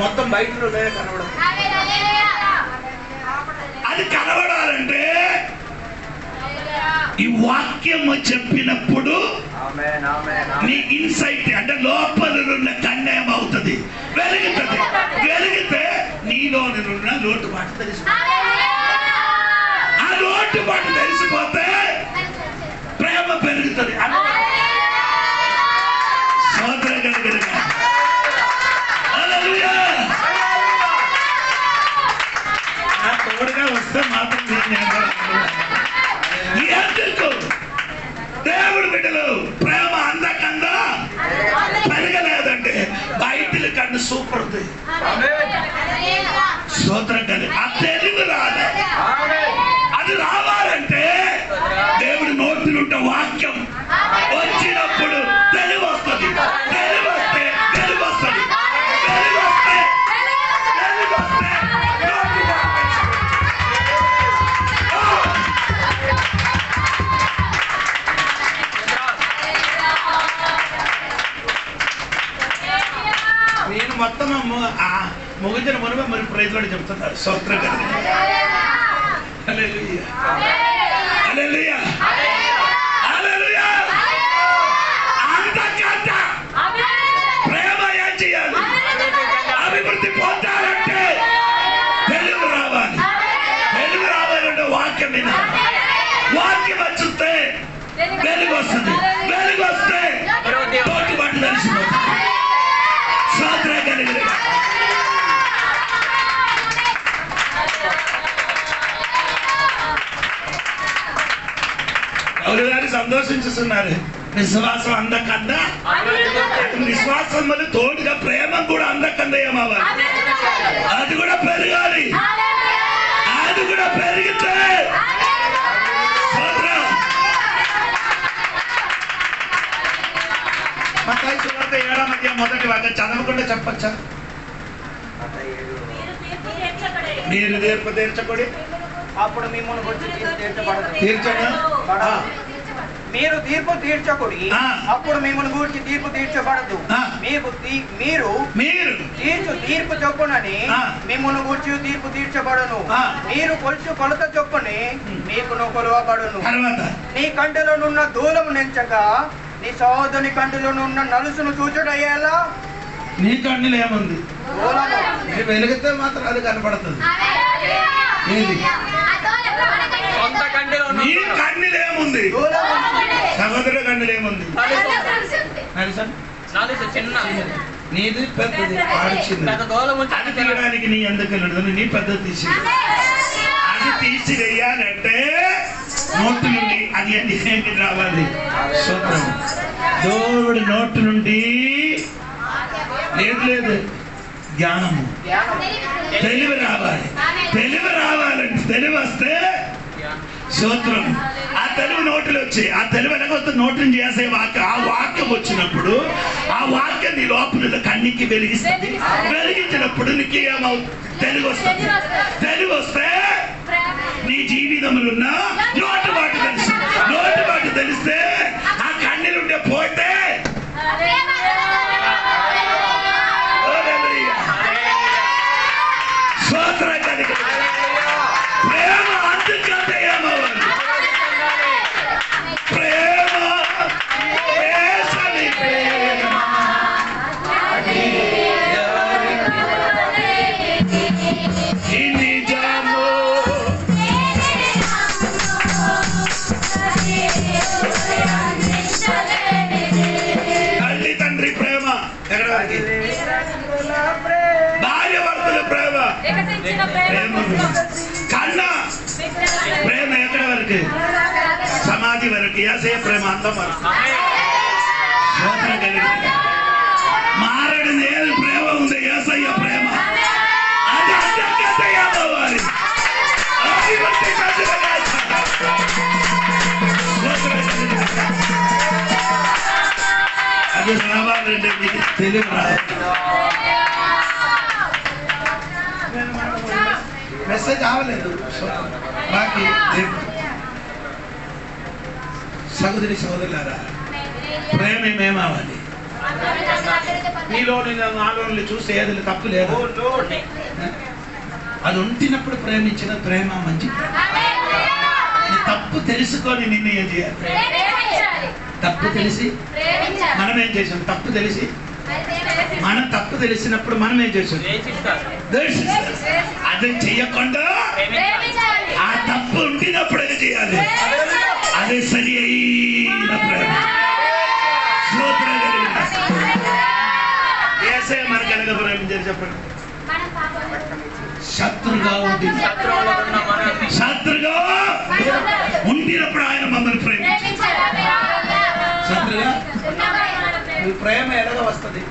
మొత్తం బయటలో కనబడదు. అది కనబడాలంటే ఈ వాక్యం చెప్పినప్పుడు నీ ఇన్సైట్ అంటే లోపల ఉన్న కన్యం అవుతుంది, వెలుగుతుంది. వెలిగితే నీలోని ఉన్న లోటుబాటు తెలిసిపోతుంది. ఆ లోటుబాటు తెలిసిపోతే ప్రేమ పెరుగుతుంది. సోదర గలగలగా నా తోడుగా వస్తే మాత్రం ఎందుకు దేవుడు బిడ్డలు ప్రేమ అందకందా పెరగలేదంటే బయటిల కన్నా సూపర్ ఉంది. స్తోత్రం కలిగి ఆ తెలుగు రాదు. అది రావాలంటే దేవుడి నోటినుంటే వాక్యం వచ్చినప్పుడు తెలుగు వస్తుంది. తెలుగు వస్తే తెలుగు వస్తుంది. తెలుగు వస్తే తెలుగు వస్తే నేను మొత్తం ముగించిన మునిపే మరి ప్రైజ్ కూడా చెప్తున్నారు. స్తోత్రం కలిగి హల్లెలూయా హల్లెలూయా హల్లెలూయా. అంతకంత ప్రేమ ఏం చేయాలి? అభివృద్ధి పొందాలంటే తెలుగు రావాలి. తెలుగు రావాలంటే వాక్యం వినాలి. వాక్యం వచ్చితే వెలుగు వస్తుంది. వెలుగు వస్తే తోటిబాటు తెలిసిపోతుంది. స్తోత్రం కలిగి పౌలు గారు సంతోషించుతున్నారు. విశ్వాసం అందకన్నా విశ్వాసం వల్ల తోడుగా ప్రేమ కూడా అందకన్నా ఏమవ్వాలి? అది కూడా పెరగాలి. అది కూడా పెరిగితే మత్తయి సువార్త 7వ అధ్యాయం మొదటి వాక్యం చదవకుండా చెప్పచ్చా? మీరు తీర్పు తీర్చకుడి, అప్పుడు మిమ్మల్ని వచ్చి తీర్చండి. మీరు తీర్పు తీర్చకుడి, అప్పుడు మిమ్మల్ని గురించి తీర్పు తీర్చబడదు. మీరు తీర్పు చొప్పునని మిమ్మల్ని గురించి తీర్పు తీర్చబడను. మీరు కొలత చొప్పుని మీకు కొలవబడును. నీ కంటిలోనున్న దూలము నెంచగా నీ సహోదరుని కంటిలోనున్న నలుసును చూచుడయ్యేలా నీ కన్నులు ఏముంది? వెలిగితే మాత్రం అది కనపడుతుంది. నీ కన్నులు ఏముంది? సహోదరుల కన్నులు ఏముంది? నీది పెద్దది, వాడు చిన్నది. అది తీయడానికి నీ ఎందుకు వెళ్ళదు? నీ పెద్దది తీసి అది తీసివేయాలంటే నోటు నుండి అది ఏంటి రావాలి? సూత్రం. దేవుడి నోటు నుండి లేదు జ్ఞానము, తెలివి రావాలి. తెలివి రావాలంటే తెలివి వస్తే సూత్రం. ఆ తెలుగు నోటులు వచ్చి ఆ తెలుగు ఎలాగొస్తే నోటుని చేసే వాక్యం, ఆ వాక్యం వచ్చినప్పుడు ఆ వాక్యం నీ లోపల కన్నికి వెలిగిస్తుంది. వెలిగించినప్పుడు నీకు ఏమవుతుంది? తెలుగు వస్తుంది. తెలుగు వస్తే నీ జీవితంలో ఉన్న లోటుబాటు తెలుసు. లోటుబాటు తెలిస్తే ఆ కన్నీలుంటే పోతే ప్రేమ అందుకంటే ఏమవ్వాలి? ప్రేమ తల్లి తండ్రి ప్రేమ ఎక్కడ వరకు? భార్య భర్తల ప్రేమ, కన్నా ప్రేమ ఎక్కడ వరకు? సమాధి వరకు. యేసయ్య ప్రేమ అంతం వరకు. మారడు నేను ప్రేమ ఉంది. యేసయ్య ప్రేమ అది అంతకంటే ఏమవ్వాలి? అది రావాలంటే మీకు తెలివి రావాలి. మెసేజ్ అవ్వలేదు. బాకీ సహోదరి సహోదరులారా, ప్రేమ ఏమేమవ్వాలి? నీలో నాలో చూస్తే ఏది తప్పు లేదు. అది ఉంటినప్పుడు ప్రేమించిన ప్రేమ మంచి తప్పు తెలుసుకొని నిన్ను ఏం చేయాలి? తప్పు తెలిసి మనం ఏం చేసాం? తప్పు తెలిసి మనం తప్పు తెలిసినప్పుడు మనం ఏం చేసాం? అది చెయ్యకుండా ఆ తప్పు ఉండినప్పుడు ఏం చేయాలి? అదే సరి అయిన ప్రేమ. ఏసే మనకి ఎలాగ ప్రేమించారు చెప్పండి? శత్రుగా ఉండినప్పుడు ఆయన మమ్మల్ని ప్రేమించారు. శత్రుగా ప్రేమ ఎలాగ వస్తుంది?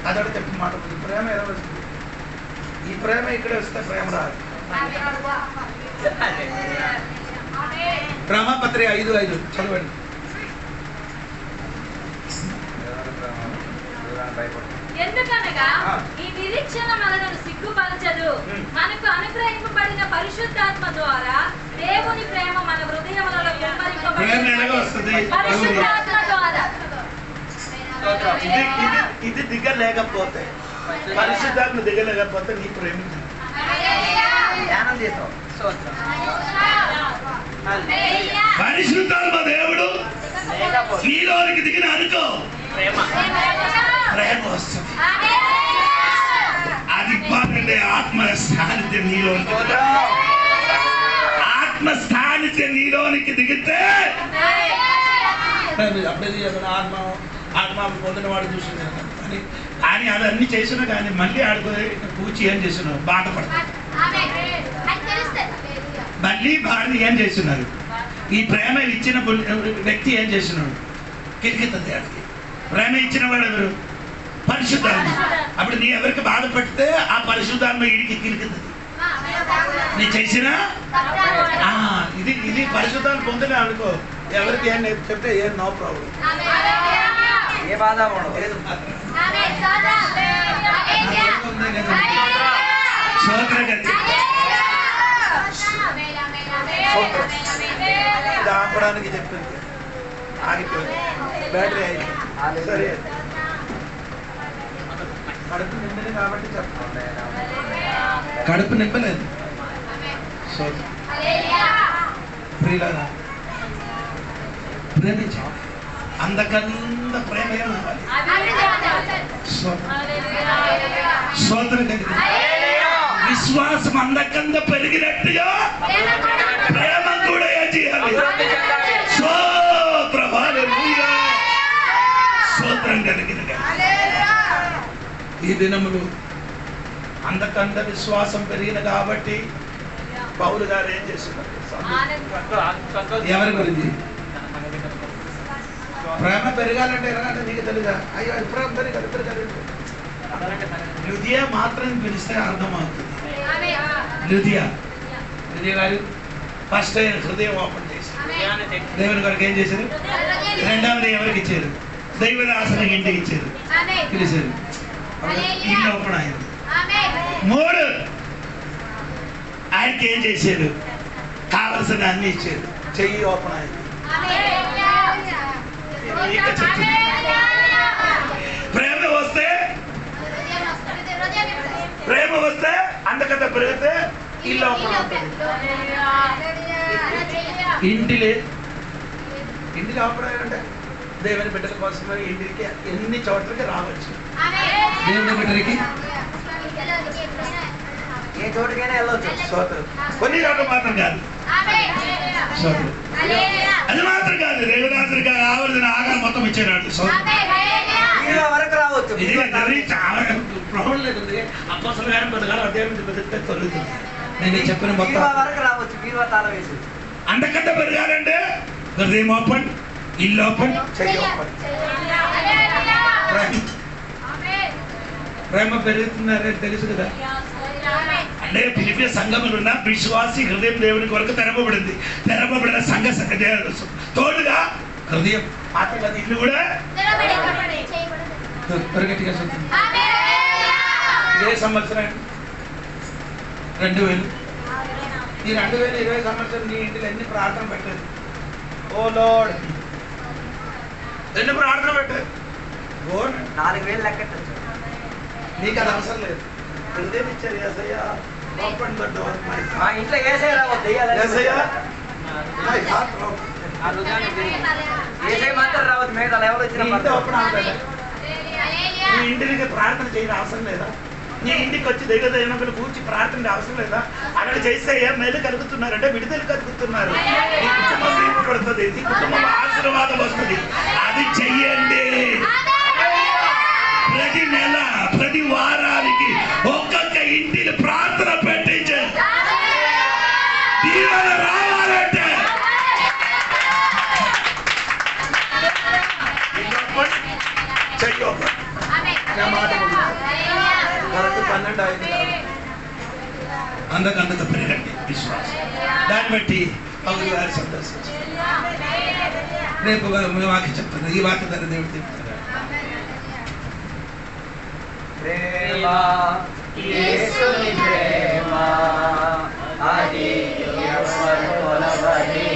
అదొక చెప్పి మాట. ప్రేమ ఎలా వస్తుంది? ఈ ప్రేమ ఇక్కడ వస్తే ప్రేమ రాదు. రామపత్రి 5:5 చదవండి. ఎందుకనగా ఈ నిరీక్షణ మనలను సిగ్గుపరచదు. మనకు అనుగ్రహింపబడిన పరిశుద్ధాత్మ ద్వారా దేవుని ప్రేమ మన హృదయములలో కుమ్మరింపబడుతుంది. పరిశుద్ధాత్మ ద్వారా ఇది దిగలేకపోతే, పరిశుద్ధాత్మ దిగలేకపోతే నీ ప్రేమించు. పరిశుద్ధాత్మ దేవుడు నీలోనికి దిగిన అనుకో ప్రేమ వస్తుంది. అది బాగుండే ఆత్మ సాన్నిధ్యం నీలోనికి, ఆత్మ సాన్నిధ్యం నీలోనికి దిగితే ఆత్మ పొందినవాడు చూసింది అని అవన్నీ చేసినా కానీ మళ్ళీ ఆడుకుని పూచి ఏం చేస్తున్నావు? బాట పడతాడు. మళ్ళీ బాడని ఏం చేస్తున్నారు? ఈ ప్రేమ ఇచ్చిన వ్యక్తి ఏం చేస్తున్నాడు? కిరికితుంది. ఆడికి ప్రేమ ఇచ్చిన వాడు ఎవరు? పరిశుద్ధాత్మ. అప్పుడు నీ ఎవరికి బాధపడితే ఆ పరిశుద్ధాత్మ ఇడికి కిరికితుంది. నీ చేసిన ఇది పరిశుద్ధాన్ని పొందిన అనుకో, ఎవరికి ఏం చెప్తే ఏం నో ప్రాబ్లం, ఏ బాధ ఉండదు. ఇది ఆపడానికి చెప్పింది, ఆగిపోయింది, బ్యాటరీ అయింది. సరే కడుపు నింపలేదు కాబట్టి చెప్పండి. కడుపు నింపలేదు. ప్రియులారా ప్రేమించు. అందకంద ప్రేమ ఏమవ్వాలి? స్తోత్రం కలిగి విశ్వాసం అందకంద పెరిగినట్టుగా ప్రేమ కూడా ఏం చేయాలి? స్తోత్రం కలిగిన ఈ దినములు అందకంద విశ్వాసం పెరిగిన కాబట్టి పౌలు గారు ఏం చేస్తున్నారు? ఎవరి గురించి? ప్రేమ పెరగాలంటే ఎలాగంటే నీకు తెలుగా? అయ్యో ప్రేమ పెరగాలి పెరగాలి. లుదియా మాత్రం పిలిస్తే అర్థమవుతుంది. లుదియా గారు ఫస్ట్ హృదయం ఓపెన్ చేసి దేవుని కొరకు ఏం చేశారు? రెండవది ఎవరికి ఇచ్చారు? దైవదాసన ఇంటికి ఇచ్చారు, పిలిచారు, ఇల్లు ఓపెన్ అయింది. మూడు ఆయనకి ఏం చేశారు? కావలసిన అన్ని ఇచ్చారు, చెయ్యి ఓపెన్ అయింది. ప్రేమ వస్తే అందకత పెరిగితే ఇల్లు ఓపెన్ అవుతుంది. ఇంటిలో ఓపెన్ అయ్యారంటే దేవుని బిడ్డల కోసం ఇంటికి ఎన్ని చోట్లకి రావచ్చు. దేవుని బిడ్డలకి ఏ చోటుకైనా వెళ్ళవచ్చు. స్తోత్రం. కొన్ని చోట్ల మాత్రం కాదు, స్తోత్రం. అది మాత్రం కాదు, దేవదాసుడికి ఆవర్తన ఆగా మొత్తం ఇచ్చేనాడు. వరకు రావచ్చు. అప్పసలు గారు బతకాలి, అధ్యాయం తొలుగుతుంది. నేను చెప్పిన మొత్తం వరకు రావచ్చు. బీరువా తాళం వేసి అంతకంటే పెరగాలంటే హృదయం ఓపెన్, ఇల్లు ఓపెన్, చెయ్యి ఓపెన్. ప్రేమ పెరుగుతున్నారని తెలుసు కదా. అంటే ఫిలిప్పీ సంఘములు ఉన్న విశ్వాసి హృదయం దేవుని కొరకు తెరవబడింది. తెరవబడిన సంఘ తోడుగా హృదయం మాత్రం అది ఇల్లు కూడా గట్టిగా చూస్తుంది. ఇదే సంవత్సరం 2000 ఈ 2020 సంవత్సరం నీ ఇంటిలో ఎన్ని ప్రార్థన పెట్టదు? ఓ లోడ్, ఎన్ని ప్రార్థన పెట్టదు? గోనండి. 4,000 లెక్కట్టచ్చు. నీకు అది అవసరం లేదు. హృదయం ఇచ్చారు యేసయ్య. ఓపెన్ ద డోర్ మై మా ఇంట్లో ఏసై రావద్దు, యేసయ్య మై హార్ట్ ఏసై మాత్రం రావద్దు, మిగతా ఎవరు వచ్చినా ఇంటి ఓపెన్ అవ్వలేదు. నీ ఇంటికి ప్రార్థన చేయడం అవసరం లేదా? నీ ఇంటికి వచ్చి దైవ దైవకులు కూర్చి ప్రార్థన అవసరం లేదా? అక్కడ చేస్తే ఏ మేలు కలుగుతున్నారంటే విడుదల కలుగుతున్నారు. నీ కుటుంబం దీపపడుతుంది, నీ కుటుంబం ఆశీర్వాదం వస్తుంది. అది చెయ్యండి. ప్రతి నెల ప్రతి వారానికి ఒక్కొక్క ఇంటిని ప్రార్థన పెట్టించండి. దీవెన రావాలంటే చెయ్యి. నా మాట కరెక్ట్ 12 అయింది. అందకందుకు పెరగండి విశ్వాసం. దాన్ని బట్టి పౌలు గారు సందర్శించారు. రేపు వాక్యం చెప్తాను. ఈ వాక్య ధర దేవుడు చెప్తారు. ప్రేమ యేసుని ప్రేమ అది ఎవరు కొలవని